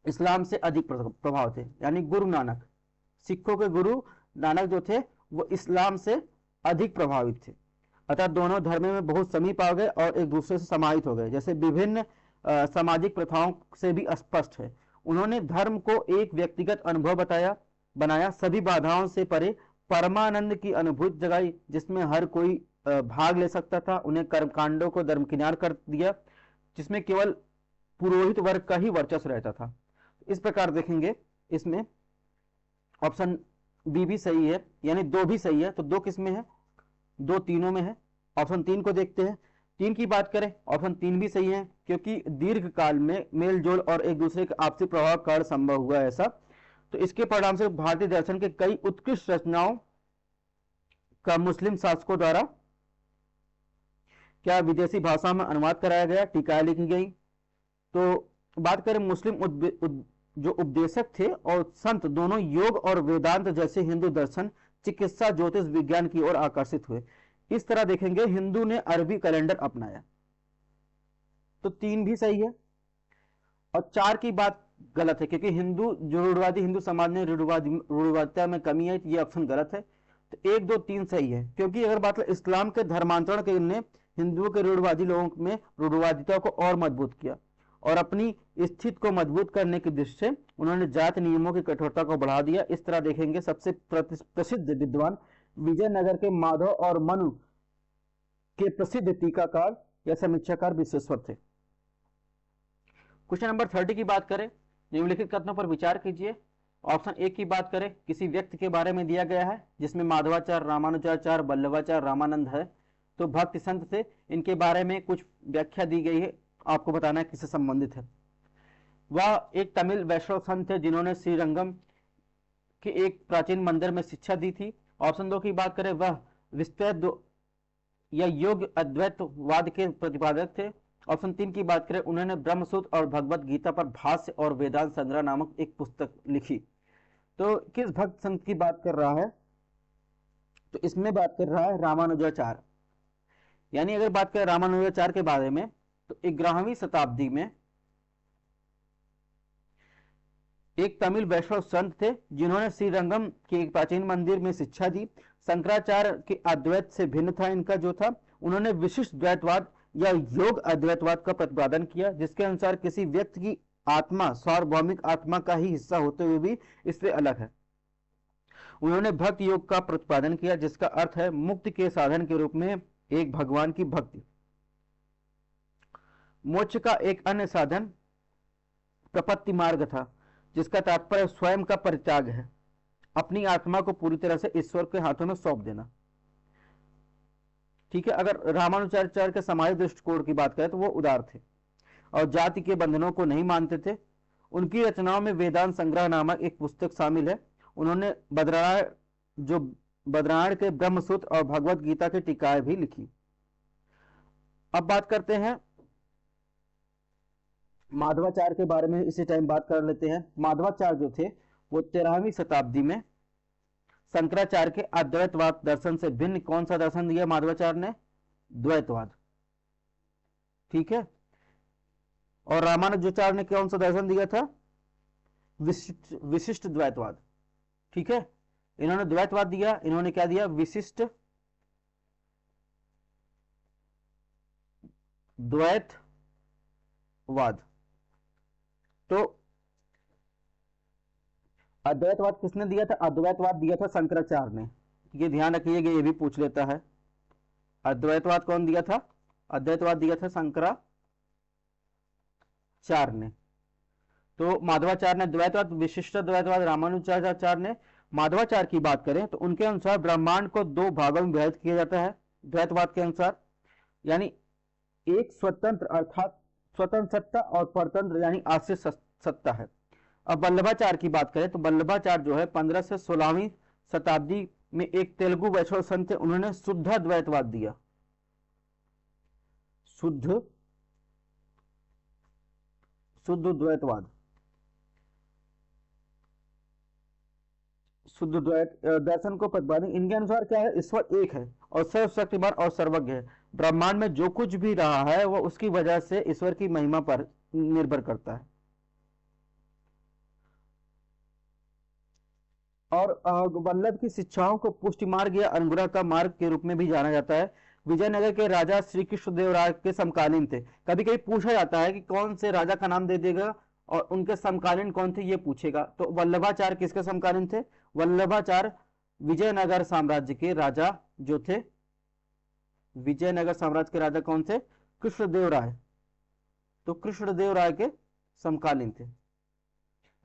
इस्लाम से अधिक प्रभाव थे, यानी गुरु नानक, सिखों के गुरु नानक जो थे वो इस्लाम से अधिक प्रभावित थे। अतः दोनों धर्म में बहुत समीप आ गए और एक दूसरे से समाहित हो गए, जैसे विभिन्न सामाजिक प्रथाओं से भी स्पष्ट है। उन्होंने धर्म को एक व्यक्तिगत अनुभव बनाया, सभी बाधाओं से परे परमानंद की अनुभूति जगाई जिसमें हर कोई भाग ले सकता था। उन्हें कर्मकांडों को दरकिनार कर दिया जिसमें केवल पुरोहित वर्ग का ही वर्चस्व रहता था। इस प्रकार देखेंगे इसमें ऑप्शन बी भी सही है, यानी 2 भी सही है। तो 2 किस में है, 2 तीनों में है। ऑप्शन 3 को देखते हैं। 3 की बात करें, ऑप्शन 3 भी सही है क्योंकि दीर्घ काल में मेल जोल और एक दूसरे के आपसी प्रभाव का कारण संभव हुआ ऐसा। तो इसके परिणाम से भारतीय दर्शन के कई उत्कृष्ट रचनाओं का मुस्लिम शासकों द्वारा क्या विदेशी भाषा में अनुवाद कराया गया, टीकाएं लिखी गई। तो बात करें मुस्लिम जो उपदेशक थे और संत दोनों योग और वेदांत जैसे हिंदू दर्शन, चिकित्सा, ज्योतिष विज्ञान की ओर आकर्षित हुए। इस तरह देखेंगे हिंदू ने अरबी कैलेंडर अपनाया, तो 3 भी सही है। और 4 की बात गलत है, क्योंकि हिंदू जो रूढ़वादी हिंदू समाज में रूढ़वादिता में कमी है, ये ऑप्शन गलत है। तो 1 2 3 सही है, क्योंकि अगर बात इस्लाम के धर्मांतरण के ने हिंदुओं के रूढ़वादी लोगों में रूढ़वादिता को और मजबूत किया, और अपनी स्थिति को मजबूत करने की दृष्टि से उन्होंने जात नियमों की कठोरता को बढ़ा दिया। इस तरह देखेंगे सबसे प्रसिद्ध विद्वान विजयनगर के माधव और मनु के प्रसिद्ध टीकाकार या समीक्षाकार विश्वेश्वर थे। क्वेश्चन नंबर 30 की बात करें, निम्नलिखित कथनों पर विचार कीजिए। ऑप्शन ए की बात करें, किसी व्यक्ति के बारे में दिया गया है जिसमें माधवाचार्य, रामानुजाचार्य, वल्लभाचार्य, रामानंद है, तो भक्त संत थे, इनके बारे में कुछ व्याख्या दी गई है, आपको बताना है किससे संबंधित है। वह एक तमिल वैष्णव संत थे जिन्होंने श्रीरंगम के एक प्राचीन मंदिर में शिक्षा दी थी। ऑप्शन 2 की बात करें, वह विस्तृत या योग अद्वैतवाद के प्रतिपादक थे। ऑप्शन 3 की बात करें, उन्होंने ब्रह्मसूत्र और भगवत गीता पर भाष्य और वेदांत संग्रह नामक एक पुस्तक लिखी। तो किस भक्त संत की बात कर रहा है, तो इसमें बात कर रहा है रामानुजाचार्य। यानी अगर बात करें रामानुजाचार्य के बारे में, तो 11वीं शताब्दी में एक तमिल वैष्णव संत थे जिन्होंने श्रीरंगम के एक प्राचीन मंदिर में शिक्षा दी। शंकराचार्य के अद्वैत से भिन्न था इनका जो था, उन्होंने विशिष्ट द्वैतवाद या योग अद्वैतवाद का प्रतिपादन किया, जिसके अनुसार किसी व्यक्ति की आत्मा सार्वभौमिक आत्मा का ही हिस्सा होते हुए भी इससे अलग है। उन्होंने भक्ति योग का प्रतिपादन किया, जिसका अर्थ है मुक्ति के साधन के रूप में एक भगवान की भक्ति। मोक्ष का एक अन्य साधन प्रपत्ति मार्ग था, जिसका तात्पर्य स्वयं का परित्याग है, अपनी आत्मा को पूरी तरह से ईश्वर के हाथों में सौंप देना। ठीक है। अगर रामानुजाचार्य के सामाजिक दृष्टिकोण की बात करें तो वो उदार थे और जाति के बंधनों को नहीं मानते थे। उनकी रचनाओं में वेदांत संग्रह नामक एक पुस्तक शामिल है। उन्होंने बद्रायण के ब्रह्मसूत्र और भगवत गीता की टीकाएं भी लिखी। अब बात करते हैं माधवाचार्य के बारे में, इसी टाइम बात कर लेते हैं। माधवाचार्य जो थे वो 13वीं शताब्दी में शंकराचार्य के अद्वैतवाद दर्शन से भिन्न कौन सा दर्शन दिया माधवाचार्य ने? द्वैतवाद। ठीक है। और रामानुजाचार्य ने कौन सा दर्शन दिया था? विशिष्ट द्वैतवाद। ठीक है। इन्होंने द्वैतवाद दिया, इन्होंने क्या दिया? विशिष्ट द्वैतवाद। तो अद्वैतवाद किसने दिया था? अद्वैतवाद दिया था शंकराचार्य ने। ये ध्यान रखिएगा, ये भी पूछ लेता है। अद्वैतवाद कौन दिया था? अद्वैतवाद दिया था शंकराचार्य ने। तो माधवाचार्य ने द्वैतवाद, विशिष्ट द्वैतवाद रामानुजाचार्य ने। माधवाचार्य की बात करें तो उनके अनुसार ब्रह्मांड को 2 भागों में विभाजित किया जाता है द्वैतवाद के अनुसार, यानी एक स्वतंत्र अर्थात स्वतंत्र सत्ता और परतंत्र यानी आश्रित सत्ता है। अब वल्लभाचार्य की बात करें तो वल्लभाचार्य जो है 15 से 16वीं शताब्दी में एक तेलुगु वैष्णव संत थे। उन्होंने शुद्ध द्वैतवाद दिया। शुद्ध द्वैतवाद, शुद्ध द्वैत दर्शन को प्रतिपादन। इनके अनुसार क्या है? ईश्वर एक है और सर्वशक्तिमान और सर्वज्ञ है। ब्रह्मांड में जो कुछ भी रहा है वह उसकी वजह से ईश्वर की महिमा पर निर्भर करता है। और वल्लभ की शिक्षाओं को पुष्टि मार्ग या अनुग्रह का मार्ग के रूप में भी जाना जाता है। विजयनगर के राजा श्री कृष्णदेवराय के समकालीन थे। कभी कभी पूछा जाता है कि कौन से राजा का नाम दे देगा और उनके समकालीन कौन थे, ये पूछेगा। तो वल्लभाचार्य किसके समकालीन थे? वल्लभाचार्य विजयनगर साम्राज्य के राजा जो थे। विजयनगर साम्राज्य के राजा कौन थे? कृष्णदेवराय। तो कृष्णदेवराय के समकालीन थे।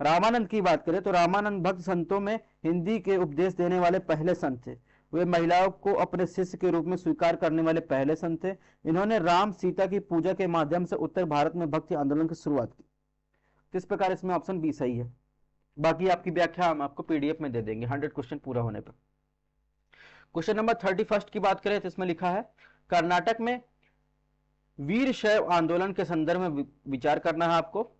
रामानंद की बात करें तो रामानंद भक्त संतों में हिंदी के उपदेश देने वाले पहले संत थे। वे महिलाओं को अपने शिष्य के रूप में स्वीकार करने वाले पहले संत थे। इन्होंने राम सीता की पूजा के माध्यम से उत्तर भारत में भक्ति आंदोलन की शुरुआत की। तो इस प्रकार इसमें ऑप्शन बी सही है। बाकी आपकी व्याख्या हम आपको पीडीएफ में दे देंगे 100 क्वेश्चन पूरा होने पर। क्वेश्चन नंबर 31 की बात करें तो इसमें लिखा है कर्नाटक में वीर शैव आंदोलन के संदर्भ में विचार करना है आपको।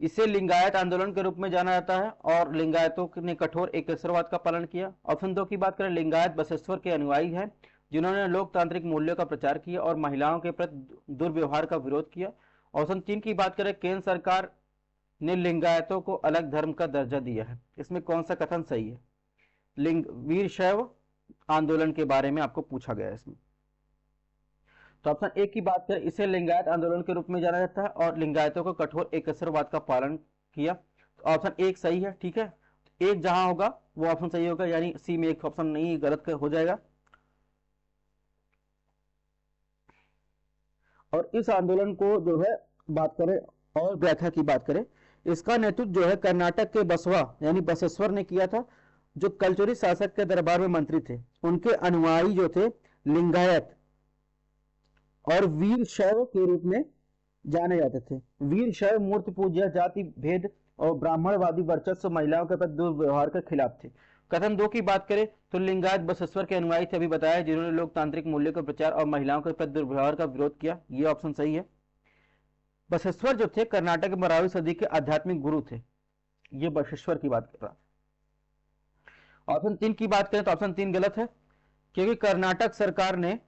इसे लिंगायत आंदोलन के रूप में जाना जाता है और लिंगायतों ने कठोर एकेश्वरवाद का पालन किया। ऑप्शन 2 की बात करें, लिंगायत बसवेश्वर के अनुयायी हैं। जिन्होंने लोकतांत्रिक मूल्यों का प्रचार किया और महिलाओं के प्रति दुर्व्यवहार का विरोध किया। ऑप्शन 3 की बात करें, केंद्र सरकार ने लिंगायतों को अलग धर्म का दर्जा दिया है। इसमें कौन सा कथन सही है? वीर शैव आंदोलन के बारे में आपको पूछा गया है इसमें। तो ऑप्शन ए की बात करें, इसे लिंगायत आंदोलन के रूप में जाना जाता है और लिंगायतों को कठोर एकस्वरवाद का पालन किया। तो ऑप्शन एक सही है, ठीक है। एक जहां होगा वो ऑप्शन सही होगा, यानी सी में एक ऑप्शन नहीं गलत हो जाएगा। और इस आंदोलन को जो है बात करें और व्याख्या की बात करें, इसका नेतृत्व जो है कर्नाटक के बसवा यानी बसवेश्वर ने किया था, जो कलचुरी शासक के दरबार में मंत्री थे। उनके अनुयायी जो थे लिंगायत और वीर शैव के रूप में जाने जाते थे। वीर शैव मूर्ति पूजा, जाति भेद और ब्राह्मणवादी वर्चस्व, महिलाओं के प्रति दुर्व्यवहार के खिलाफ थे। कथन 2 की बात करें तो लिंगायत बसवेश्वर के अनुयायी थे, अभी बताया, जिन्होंने लोकतांत्रिक मूल्यों का प्रचार और महिलाओं के प्रति दुर्व्यवहार का विरोध किया। ये ऑप्शन सही है। बसवेश्वर जो थे कर्नाटक के 12वीं सदी के आध्यात्मिक गुरु थे। ये बसवेश्वर की बात कर रहा। ऑप्शन 3 की बात करें तो ऑप्शन 3 गलत है, क्योंकि कर्नाटक सरकार ने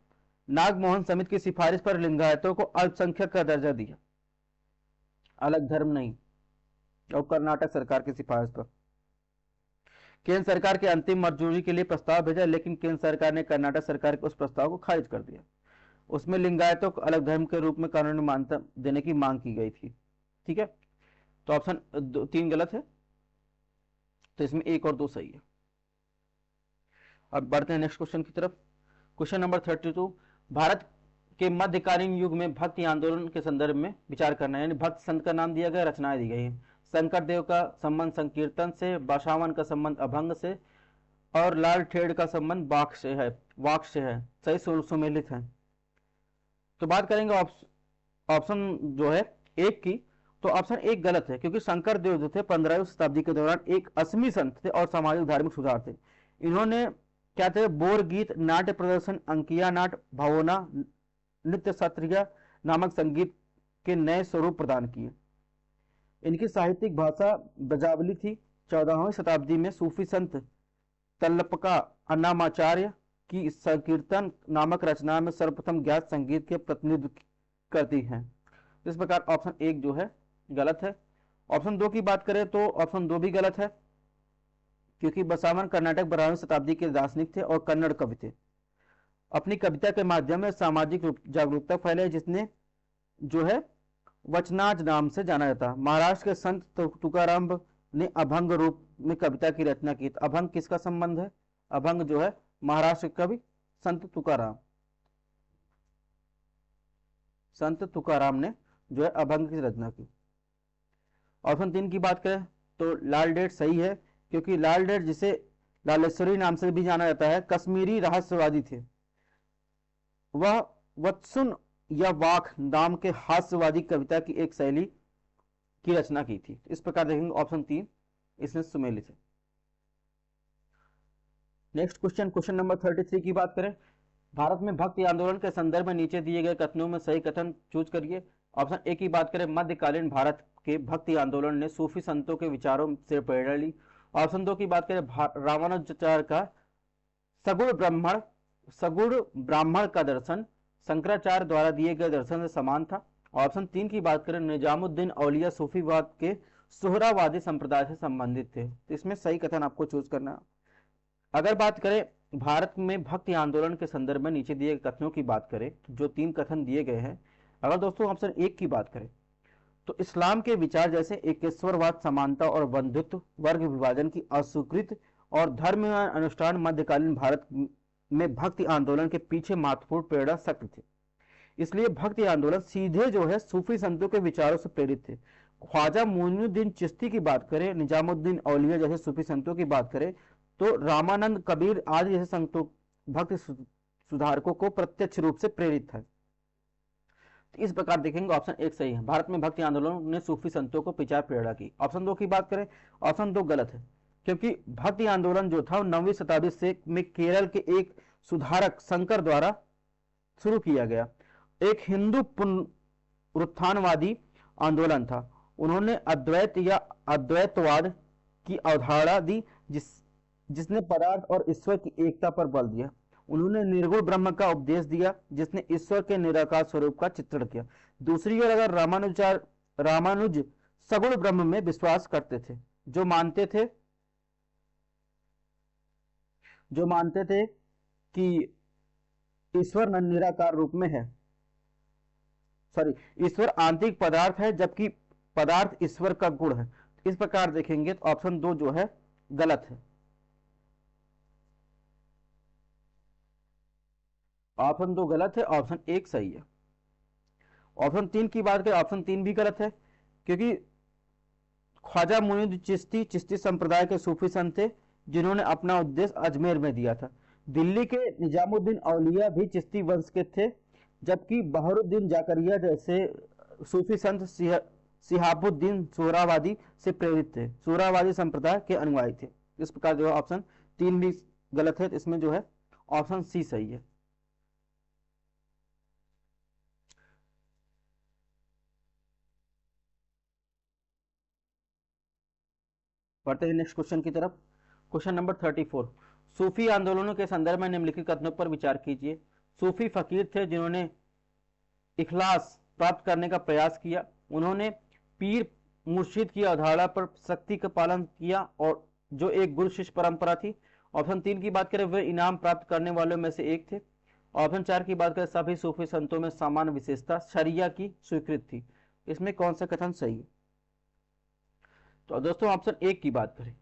नागमोहन समिति की सिफारिश पर लिंगायतों को अल्पसंख्यक का दर्जा दिया, अलग धर्म नहीं, और कर्नाटक सरकार की सिफारिश पर। केंद्र सरकार के अंतिम मंजूरी के लिए प्रस्ताव भेजा, लेकिन केंद्र सरकार ने कर्नाटक सरकार के उस प्रस्ताव को खारिज कर दिया। उसमें लिंगायतों को अलग धर्म के रूप में कानूनी मान्यता देने की मांग की गई थी। ठीक है, तो ऑप्शन 3 गलत है, तो इसमें 1 और 2 सही है। अब बढ़ते हैं नेक्स्ट क्वेश्चन की तरफ। क्वेश्चन नंबर 32, भारत के मध्यकालीन युग में भक्ति आंदोलन के संदर्भ में विचार करना है, यानी भक्त संत का नाम दिया गया, रचनाएं दी गई हैं। शंकर देव का संबंध संकीर्तन से, बासावन का संबंध अभंग से और लाल ठेड़ का संबंध वाक से है। सही सुमेलित है। तो बात करेंगे ऑप्शन जो है 1 की, तो ऑप्शन 1 गलत है, क्योंकि शंकर देव जो थे 15वीं शताब्दी के दौरान एक असमी संत थे और सामाजिक धार्मिक सुधार थे। इन्होंने क्या थे, बोर गीत, नाट्य प्रदर्शन, अंकिया नाट, भावना, नृत्य सत्रिया नामक संगीत के नए स्वरूप प्रदान किए। इनकी साहित्यिक भाषा ब्रजावली थी। 14वीं शताब्दी में सूफी संत तल्लपका अन्नामाचार्य की संकीर्तन नामक रचना में सर्वप्रथम ज्ञात संगीत के प्रतिनिधित्व करती हैं। इस प्रकार ऑप्शन 1 जो है गलत है। ऑप्शन 2 की बात करें तो ऑप्शन 2 भी गलत है, क्योंकि बसावन कर्नाटक 12वीं शताब्दी के दार्शनिक थे और कन्नड़ कवि थे। अपनी कविता के माध्यम में सामाजिक जागरूकता फैलाई, जिसने जो है वचनाज नाम से जाना जाता। महाराष्ट्र के संत तुकाराम ने अभंग रूप में कविता की रचना की। अभंग किसका संबंध है? अभंग जो है महाराष्ट्र के कवि संत तुकाराम ने जो है अभंग की रचना की। ऑप्शन 3 की बात करें तो लाल डेढ़ सही है, क्योंकि लाल डेढ़, जिसे लालेश्वरी नाम से भी जाना जाता है, कश्मीरी रहस्यवादी थे। वह वत्सुन या वाक नाम के हास्यवादी कविता की एक शैली की रचना की थी। इस प्रकार देखेंगे ऑप्शन 3 इसमें सुमेलित है। नेक्स्ट क्वेश्चन नंबर 33 की बात करें, भारत में भक्ति आंदोलन के संदर्भ में नीचे दिए गए कथनों में सही कथन चूज करिए। ऑप्शन ए की बात करें, मध्यकालीन भारत के भक्ति आंदोलन ने सूफी संतों के विचारों से प्रेरणा ली। ऑप्शन 2 की बात करें, रामानुजाचार्य का सगुण ब्राह्मण का दर्शन शंकराचार्य द्वारा दिए गए दर्शन से समान था। ऑप्शन 3 की बात करें, निजामुद्दीन औलिया सूफीवाद के सोहरावादी संप्रदाय से संबंधित थे। तो इसमें सही कथन आपको चूज करना है। अगर बात करें भारत में भक्ति आंदोलन के संदर्भ में नीचे दिए गए कथनों की बात करें, जो 3 कथन दिए गए हैं, अगर दोस्तों ऑप्शन 1 की बात करें तो इस्लाम के विचार जैसे एकेश्वरवाद, समानता और बंधुत्व, वर्ग विभाजन की अस्वीकृति और धर्म अनुष्ठान मध्यकालीन भारत में भक्ति आंदोलन के पीछे महत्वपूर्ण प्रेरणा शक्ति थे। इसलिए भक्ति आंदोलन सीधे जो है सूफी संतों के विचारों से प्रेरित थे। ख्वाजा मोइनुद्दीन चिश्ती की बात करें, निजामुद्दीन औलिया जैसे सूफी संतों की बात करें, तो रामानंद कबीर आदि जैसे संतों भक्ति सुधारकों को प्रत्यक्ष रूप से प्रेरित था। इस प्रकार देखेंगे ऑप्शन 1 सही है। भारत में भक्ति आंदोलन ने सूफी संतों को विचार प्रेरणा की। ऑप्शन 2 की बात करें, ऑप्शन 2 गलत है, क्योंकि भक्ति आंदोलन जो था 9वीं शताब्दी से में केरल के एक सुधारक शंकर द्वारा शुरू किया गया। एक हिंदू पुनरुत्थानवादी आंदोलन था। उन्होंने अद्वैत या अद्वैतवाद की अवधारणा दी, जिसने पदार्थ और ईश्वर की एकता पर बल दिया। उन्होंने निर्गुण ब्रह्म का उपदेश दिया जिसने ईश्वर के निराकार स्वरूप का चित्रण किया। दूसरी ओर अगर रामानुज सगुण ब्रह्म में विश्वास करते थे, जो मानते थे कि ईश्वर निराकार रूप में है, सॉरी, ईश्वर आंतरिक पदार्थ है जबकि पदार्थ ईश्वर का गुण है। इस प्रकार देखेंगे तो ऑप्शन 2 जो है गलत है। ऑप्शन 2 गलत है, ऑप्शन 1 सही है। ऑप्शन 3 की बात करें, ऑप्शन 3 भी गलत है, क्योंकि ख्वाजा मुइनुद्दीन चिश्ती संप्रदाय के सूफी संत थे जिन्होंने अपना उद्देश्य अजमेर में दिया था। दिल्ली के निजामुद्दीन औलिया भी चिश्ती वंश के थे, जबकि बहरुद्दीन जाकरिया जैसे सूफी संत सिहाबुद्दीन सोहरावादी से प्रेरित थे, सोहरावादी संप्रदाय के अनुयायी थे। इस प्रकार जो है ऑप्शन 3 भी गलत है, इसमें जो है ऑप्शन सी सही है। बढ़ते हैं नेक्स्ट क्वेश्चन की तरफ। क्वेश्चन नंबर 34, सूफी आंदोलनों के संदर्भ में निम्नलिखित कथनों पर विचार कीजिए। सूफी फकीर थे जिन्होंने इखलास प्राप्त करने का प्रयास किया, उन्होंने पीर मुर्शिद की अवधारणा पर सख्ती का पालन किया और जो एक गुरु शिष्य परंपरा थी। ऑप्शन 3 की बात करें, वे इनाम प्राप्त करने वालों में से एक थे। ऑप्शन 4 की बात करें, सभी सूफी संतों में समान विशेषता शरिया की स्वीकृत थी। इसमें कौन सा कथन सही है? तो दोस्तों ऑप्शन 1 की बात करें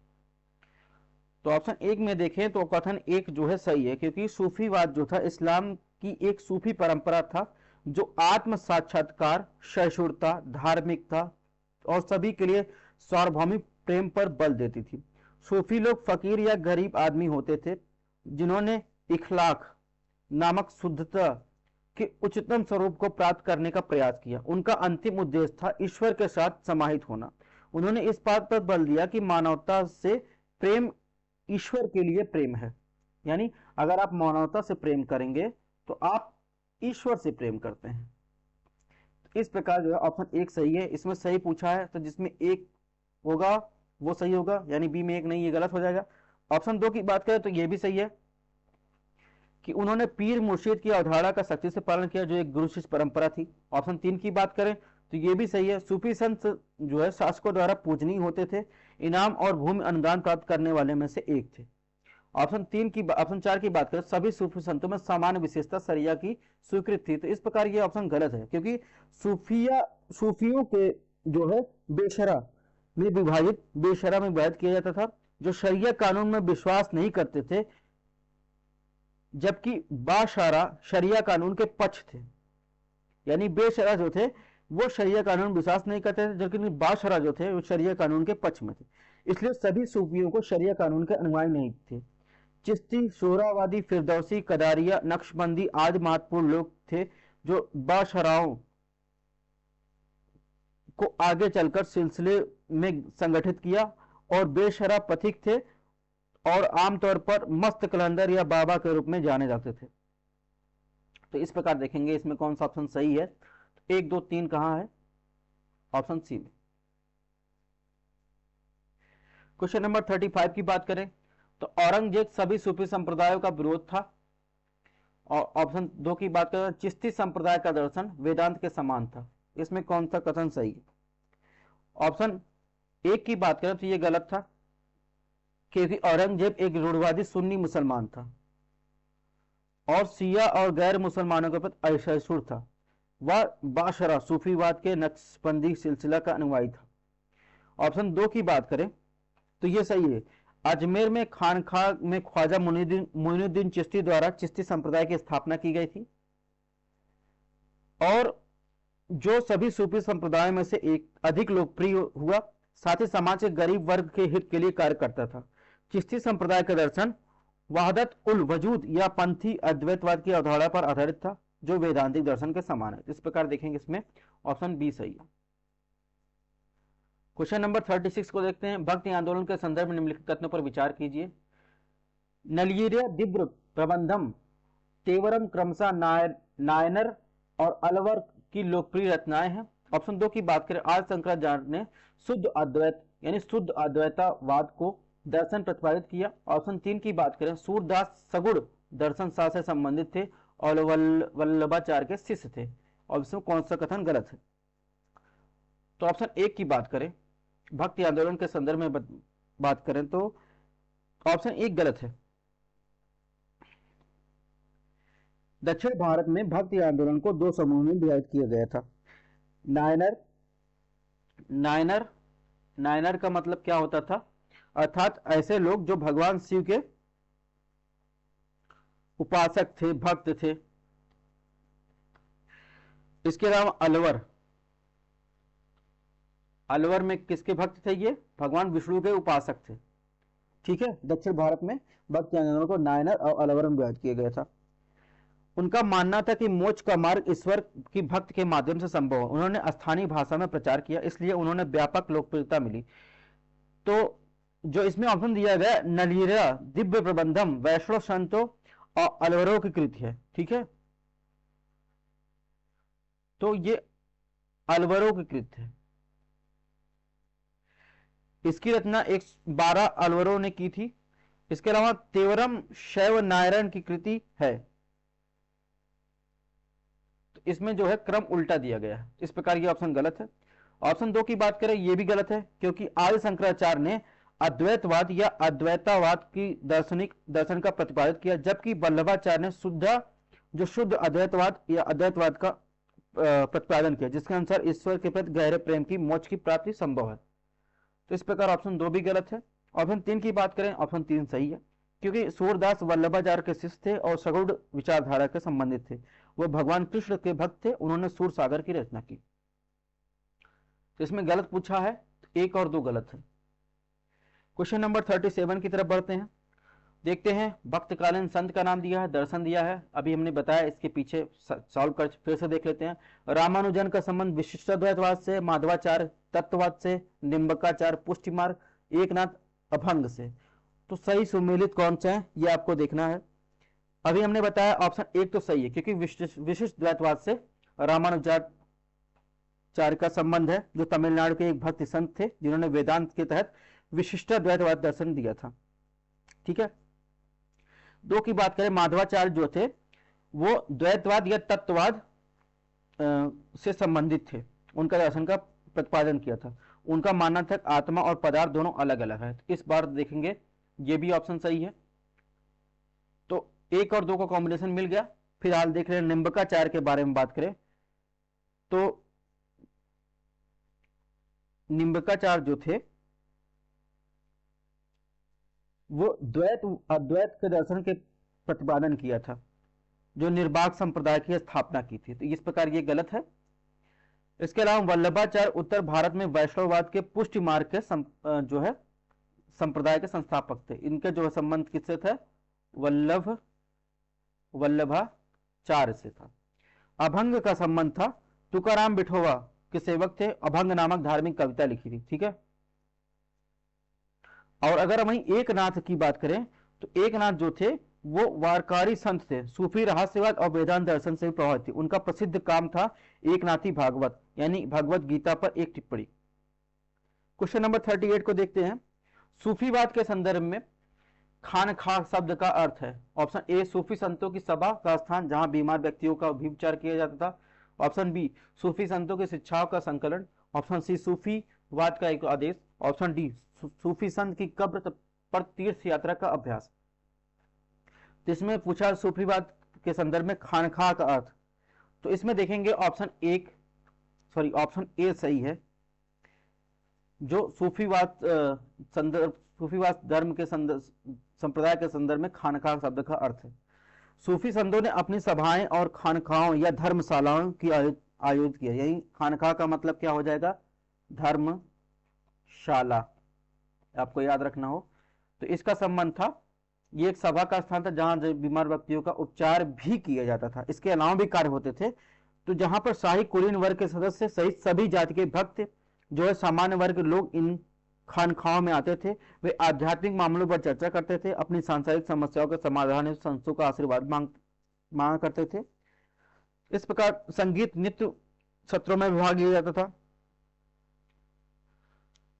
तो ऑप्शन 1 में देखें तो कथन 1 जो है सही है, क्योंकि सूफीवाद जो था इस्लाम की एक सूफी परंपरा था जो आत्म साक्षात्कार, सहिष्णुता, धार्मिकता और सभी के लिए सार्वभौमिक प्रेम पर बल देती थी। सूफी लोग फकीर या गरीब आदमी होते थे जिन्होंने इखलाक नामक शुद्धता के उच्चतम स्वरूप को प्राप्त करने का प्रयास किया। उनका अंतिम उद्देश्य था ईश्वर के साथ समाहित होना। उन्होंने इस बात पर बल दिया कि मानवता से प्रेम ईश्वर के लिए प्रेम है, यानी अगर आप मानवता से प्रेम करेंगे तो आप ईश्वर से प्रेम करते हैं। इस प्रकार जो है ऑप्शन 1 सही है। इसमें सही पूछा है तो जिसमें 1 होगा वो सही होगा, यानी बी में 1 नहीं, ये गलत हो जाएगा। ऑप्शन 2 की बात करें तो ये भी सही है कि उन्होंने पीर मुर्शिद की अवधारणा का सख्ती से पालन किया जो एक गुरु शिष्य परंपरा थी। ऑप्शन 3 की बात करें तो ये भी सही है, सूफी संत जो है शासकों द्वारा पूजनीय होते थे, इनाम और भूमि अनुदान प्राप्त करने वाले में से एक थे। ऑप्शन 4 की बात करें, सभी सूफी संतों में सामान्य विशेषता शरिया की स्वीकृत थी। तो इस प्रकार ये ऑप्शन गलत है, क्योंकि सूफियों के जो है बेशरा में विभाजित किया जाता था, जो शरिया कानून में विश्वास नहीं करते थे, जबकि बाशरा शरिया कानून के पक्ष थे। यानी बेशरा जो थे वो शरिया कानून विश्वास नहीं करते थे, जबकि बाशरा जो थे वो शरिया कानून के पक्ष में थे। इसलिए सभी सूफियों को शरिया कानून के अनुयायी नहीं थे। चिश्ती, सोहरावादी, फिरदौसी, कदारिया, नक्शबंदी आदि महत्वपूर्ण लोग थे जो बाशराओं को आगे चलकर सिलसिले में संगठित किया और बेशरा पथिक थे और आमतौर पर मस्त कलंदर या बाबा के रूप में जाने जाते थे। तो इस प्रकार देखेंगे इसमें कौन सा ऑप्शन सही है। 1 2 3 कहां है? ऑप्शन सी में। क्वेश्चन नंबर 35 की बात करें तो औरंगजेब सभी सूफी संप्रदायों का विरोध था। और ऑप्शन 2 की बात करें, चिश्ती संप्रदाय का दर्शन वेदांत के समान था। इसमें कौन सा कथन सही है? ऑप्शन 1 की बात करें तो यह गलत था, क्योंकि औरंगजेब एक रूढ़वादी सुन्नी मुसलमान था और सिया और गैर मुसलमानों के प्रति असहिष्णु था। वह बाशरा सूफीवाद के नक्शबंदी सिलसिला का अनुयायी था। ऑप्शन 2 की बात करें तो यह सही है, अजमेर में खानखा में ख्वाजा मुइनुद्दीन चिश्ती द्वारा चिश्ती संप्रदाय की स्थापना की गई थी और जो सभी सूफी संप्रदायों में से एक अधिक लोकप्रिय हुआ, साथ ही समाज के गरीब वर्ग के हित के लिए कार्य करता था। चिश्ती संप्रदाय का दर्शन वहदत उल वजूद या पंथी अद्वैतवाद की अवधारणा पर आधारित था जो वेदांतिक दर्शन के समान है। इस प्रकार देखेंगे इसमें ऑप्शन बी सही है। क्वेश्चन नंबर 36 को देखते हैं। भक्ति आंदोलन के संदर्भ में निम्नलिखित कथनों पर विचार कीजिए। नलियिरा दिब्र प्रबंधम तेवरम क्रमशः नायनर और अलवर की लोकप्रिय रचनाएं हैं। ऑप्शन 2 की बात करें, आर्य शंकराचार्य ने शुद्ध अद्वैत यानी शुद्ध अद्वैतवाद को दर्शन प्रतिपादित किया। ऑप्शन 3 की बात करें, सूरदास सगुण दर्शन शास्त्र से संबंधित थे और वल्लभाचार्य के शिष्य थे। और इसमें कौन सा कथन गलत है? तो ऑप्शन एक की बात करें, भक्ति आंदोलन के संदर्भ में बात करें तो ऑप्शन एक गलत है। दक्षिण भारत में भक्ति आंदोलन को दो समूह में विभाजित किया गया था। नायनर नायनर नायनर का मतलब क्या होता था? अर्थात ऐसे लोग जो भगवान शिव के उपासक थे, भक्त थे। इसके अलावा अलवर, अलवर में किसके भक्त थे? ये भगवान विष्णु के उपासक थे। ठीक है, दक्षिण भारत में भक्ति आंदोलन को नायनर और अलवर में विभाजित किया गया था। उनका मानना था कि मोक्ष का मार्ग ईश्वर की भक्त के माध्यम से संभव है। उन्होंने स्थानीय भाषा में प्रचार किया, इसलिए उन्होंने व्यापक लोकप्रियता मिली। तो जो इसमें ऑप्शन दिया गया, नलिरा दिव्य प्रबंधम वैष्णव संतों और अलवरों की कृति है। ठीक है, तो ये अलवरों की कृति है। इसकी रचना 12 अलवरों ने की थी। इसके अलावा तेवरम शैव नारायण की कृति है। तो इसमें जो है क्रम उल्टा दिया गया है, इस प्रकार ये ऑप्शन गलत है। ऑप्शन दो की बात करें, ये भी गलत है, क्योंकि आदि शंकराचार्य ने अद्वैतवाद या अद्वैतावाद की दर्शन का प्रतिपादित किया, जबकि वल्लभाचार्य ने शुद्ध अद्वैतवाद या अद्वैतवाद का प्रतिपादन किया, जिसके अनुसार ईश्वर के प्रति गहरे प्रेम की मोक्ष की प्राप्ति संभव है। तो इस प्रकार ऑप्शन दो भी गलत है। ऑप्शन तीन की बात करें, ऑप्शन तीन सही है, क्योंकि सूरदास वल्लभाचार्य के शिष्य थे और सगुण विचारधारा के संबंधित थे। वह भगवान कृष्ण के भक्त थे, उन्होंने सूर सागर की रचना की। तो इसमें गलत पूछा है, एक और दो गलत है। क्वेश्चन नंबर 37 की तरफ बढ़ते हैं। देखते हैं, भक्तकालीन संत का नाम दिया है, दर्शन दिया है, अभी हमने बताया, इसके पीछे सॉल्व कर फिर से देख लेते हैं। रामानुजन का संबंध विशिष्टाद्वैतवाद से, माधवाचार्य तत्ववाद से, निम्बकाचार्य पुष्टि मार्ग, एकनाथ अभंग से। तो सही सुमेलित कौन से हैं ये आपको देखना है। अभी हमने बताया ऑप्शन एक तो सही है, क्योंकि विशिष्ट द्वैतवाद से रामानुजाचार्य का संबंध है, जो तमिलनाडु के एक भक्त संत थे, जिन्होंने वेदांत के तहत विशिष्टाद्वैतवाद दर्शन दिया था। ठीक है, दो की बात करें, माधवाचार्य जो थे वो द्वैतवाद या तत्ववाद से संबंधित थे, उनका दर्शन का प्रतिपादन किया था। उनका मानना था आत्मा और पदार्थ दोनों अलग अलग है। इस बार देखेंगे ये भी ऑप्शन सही है। तो एक और दो का कॉम्बिनेशन मिल गया। फिलहाल देख रहे हैं निम्बकाचार्य के बारे में बात करें तो निम्बकाचार्य जो थे वो द्वैत अद्वैत के दर्शन के प्रतिपादन किया था, जो निर्बाक संप्रदाय की स्थापना की थी। तो इस प्रकार ये गलत है। इसके अलावा वल्लभाचार्य उत्तर भारत में वैष्णववाद के पुष्टि मार्ग के जो है संप्रदाय के संस्थापक थे। इनके जो संबंध किससे थे? वल्लभाचार्य से था। अभंग का संबंध था, तुकाराम बिठोवा के सेवक थे, अभंग नामक धार्मिक कविता लिखी थी। ठीक है, और अगर वहीं एकनाथ की बात करें तो एकनाथ जो थे वो वारकारी संत थे, सूफी रहस्यवाद और वेदांत दर्शन से भी प्रभावित थे। उनका प्रसिद्ध काम था एकनाथी भागवत, यानी भगवत गीता पर एक टिप्पणी। क्वेश्चन नंबर 38 को देखते हैं। सूफीवाद के संदर्भ में खानखा शब्द का अर्थ है। ऑप्शन ए, सूफी संतों की सभा का स्थान जहां बीमार व्यक्तियों का उपचार किया जाता था। ऑप्शन बी, सूफी संतों की शिक्षाओं का संकलन। ऑप्शन सी, सूफीवाद का एक आदेश। ऑप्शन डी, सूफी संत की कब्र पर तीर्थ यात्रा का अभ्यास। इसमें पूछा सूफीवाद के संदर्भ में खानखा का अर्थ, तो इसमें देखेंगे ऑप्शन ए सही है। जो सूफीवाद धर्म के संप्रदाय के संदर्भ में खानखा शब्द का अर्थ है। सूफी संतों ने अपनी सभाएं और खानखाओं या धर्मशालाओं की आयोजित किया। यही खानखा का मतलब क्या हो जाएगा? धर्मशाला, आपको याद रखना हो। तो इसका संबंध था, ये एक सभा का स्थान था जहां बीमार व्यक्तियों का उपचार भी किया जाता था। इसके अलावा भी कार्य होते थे। तो जहां पर शाही कुलीन वर्ग के सदस्य सहित सभी जाति के भक्त जो है सामान्य वर्ग लोग इन खानखाओं में आते थे। वे आध्यात्मिक मामलों पर चर्चा करते थे, अपनी सांसारिक समस्याओं के समाधान हेतु संतों का आशीर्वाद मांगा करते थे। इस प्रकार संगीत नृत्य सत्रों में भाग लिया जाता था।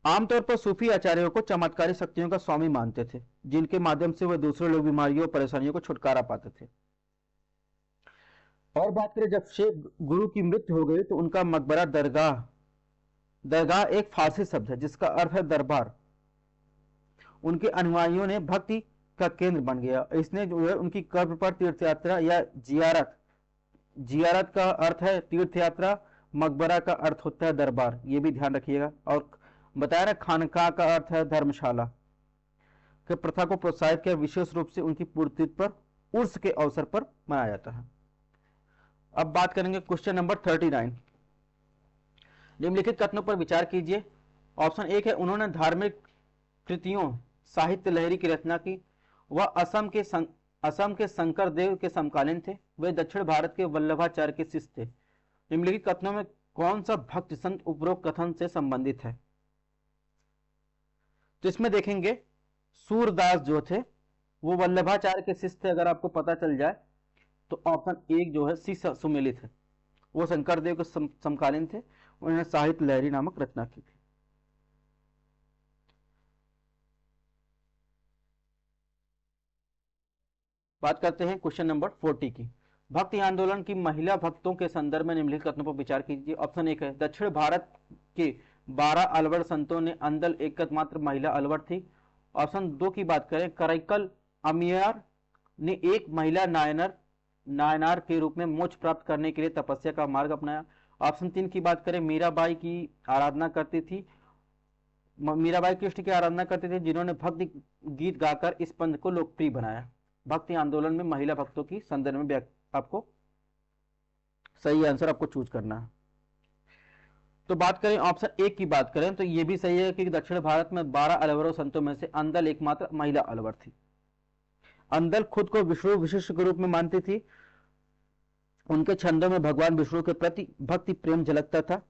आमतौर पर सूफी आचार्यों को चमत्कारी शक्तियों का स्वामी मानते थे, जिनके माध्यम से वह दूसरे लोग बीमारियों और परेशानियों को छुटकारा पाते थे। और बात करें, जब शेख गुरु की मृत्यु हो गई तो उनका मकबरा दरगाह, दरगाह एक फारसी शब्द है जिसका अर्थ है दरबार, उनके अनुयायियों ने भक्ति का केंद्र बन गया। इसने जो है उनकी कब्र पर तीर्थ यात्रा या जियारत, जियारत का अर्थ है तीर्थ यात्रा, मकबरा का अर्थ होता है दरबार, ये भी ध्यान रखिएगा। और बताया ना, खानका का अर्थ है धर्मशाला, के प्रथा को प्रोत्साहित किया, विशेष रूप से उनकी पूर्ति पर उर्स के अवसर पर मनाया जाता है। अब बात करेंगे क्वेश्चन नंबर 39। निम्नलिखित कथनों पर विचार कीजिए। ऑप्शन एक है, उन्होंने धार्मिक कृतियों साहित्य लहरी की रचना की। वह असम के शंकर देव के समकालीन थे। वे दक्षिण भारत के वल्लभाचार्य के शिष्य थे। निम्नलिखित कथनों में कौन सा भक्ति संत उपरोक्त कथन से संबंधित है? तो इसमें देखेंगे, सूरदास जो थे वो वल्लभाचार्य के शिष्य थे, अगर आपको पता चल जाए तो ऑप्शन एक जो है सी सुमेलित है। वो शंकर देव के समकालीन थे, उन्होंने साहित्य लहरी नामक रचना की थी। बात करते हैं क्वेश्चन नंबर 40 की। भक्ति आंदोलन की महिला भक्तों के संदर्भ में निम्नलिखित कथनों पर विचार कीजिए। ऑप्शन एक है, दक्षिण भारत के 12 अलवर संतों ने अंदल एकमात्र महिला अलवर थी। ऑप्शन दो की बात करें, कराईकल अमियार ने एक महिला नायनार के रूप में मोक्ष प्राप्त करने के लिए तपस्या का मार्ग अपनाया। ऑप्शन तीन की बात करें, मीराबाई की आराधना करती थी, मीराबाई कृष्ण की आराधना करती थी, जिन्होंने भक्ति गीत गाकर इस पंथ को लोकप्रिय बनाया। भक्ति आंदोलन में महिला भक्तों की संदर्भ में आपको सही आंसर आपको चूज करना है। तो बात करें ऑप्शन एक की बात करें तो यह भी सही है कि दक्षिण भारत में 12 अलवरों संतों में से अंदल एकमात्र महिला अलवर थी। अंदल खुद को विष्णु विशिष्ट के रूप में मानती थी। उनके छंदों में भगवान विष्णु के प्रति भक्ति प्रेम झलकता था।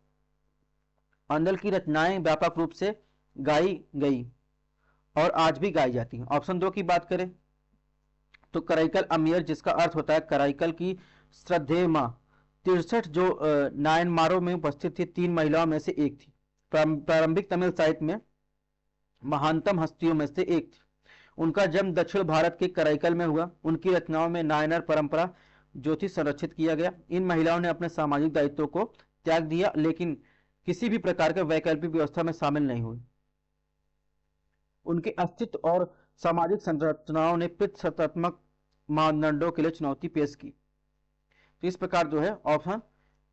अंदल की रचनाएं व्यापक रूप से गाई गई और आज भी गाई जाती हैं। ऑप्शन दो की बात करें तो कराईकल अमियर, जिसका अर्थ होता है कराईकल की श्रद्धेय मां, 63 जो नायनमारों में उपस्थित थी 3 महिलाओं में से एक थी। प्रारंभिक तमिल साहित्य में महानतम हस्तियों में से एक थी। उनका जन्म दक्षिण भारत के कराईकल में हुआ। उनकी रचनाओं में नायनर परंपरा जो थी संरक्षित किया गया। इन महिलाओं ने अपने सामाजिक दायित्वों को त्याग दिया, लेकिन किसी भी प्रकार के वैकल्पिक व्यवस्था में शामिल नहीं हुई। उनके अस्तित्व और सामाजिक संरचनाओं ने पितृसत्तात्मक मानदंडों के लिए चुनौती पेश की। तो इस प्रकार जो है ऑप्शन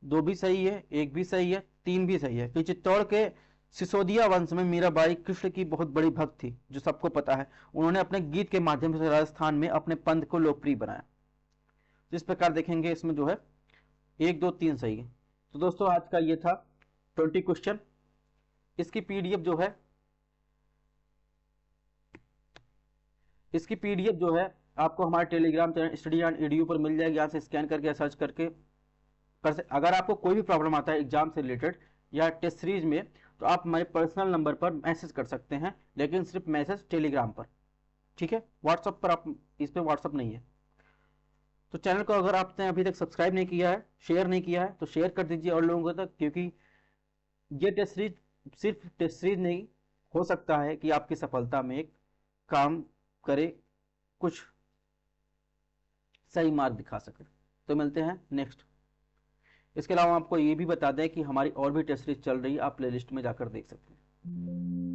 दो भी सही है, एक भी सही है, तीन भी सही है कि चित्तौड़ के सिसोदिया वंश में मीराबाई कृष्ण की बहुत बड़ी भक्त थी, जो सबको पता है। उन्होंने अपने गीत के माध्यम से राजस्थान में अपने पंथ को लोकप्रिय बनाया। इस प्रकार देखेंगे इसमें जो है 1 2 3 सही है। तो दोस्तों आज का ये था 20 क्वेश्चन। इसकी पीडीएफ जो है आपको हमारे टेलीग्राम चैनल study.edu पर मिल जाएगी। यहाँ से स्कैन करके सर्च करके अगर आपको कोई भी प्रॉब्लम आता है एग्जाम से रिलेटेड या टेस्ट सीरीज में, तो आप हमारे पर्सनल नंबर पर मैसेज कर सकते हैं, लेकिन सिर्फ मैसेज टेलीग्राम पर, ठीक है। व्हाट्सएप पर आप, इस पर व्हाट्सएप नहीं है। तो चैनल को अगर आपने अभी तक सब्सक्राइब नहीं किया है, शेयर नहीं किया है, तो शेयर कर दीजिए और लोगों तक, क्योंकि ये टेस्ट सीरीज सिर्फ टेस्ट सीरीज नहीं, हो सकता है कि आपकी सफलता में एक काम करे, कुछ सही मार्ग दिखा सके। तो मिलते हैं नेक्स्ट। इसके अलावा आपको ये भी बता दें कि हमारी और भी टेस्ट सीरीज चल रही है, आप प्लेलिस्ट में जाकर देख सकते हैं।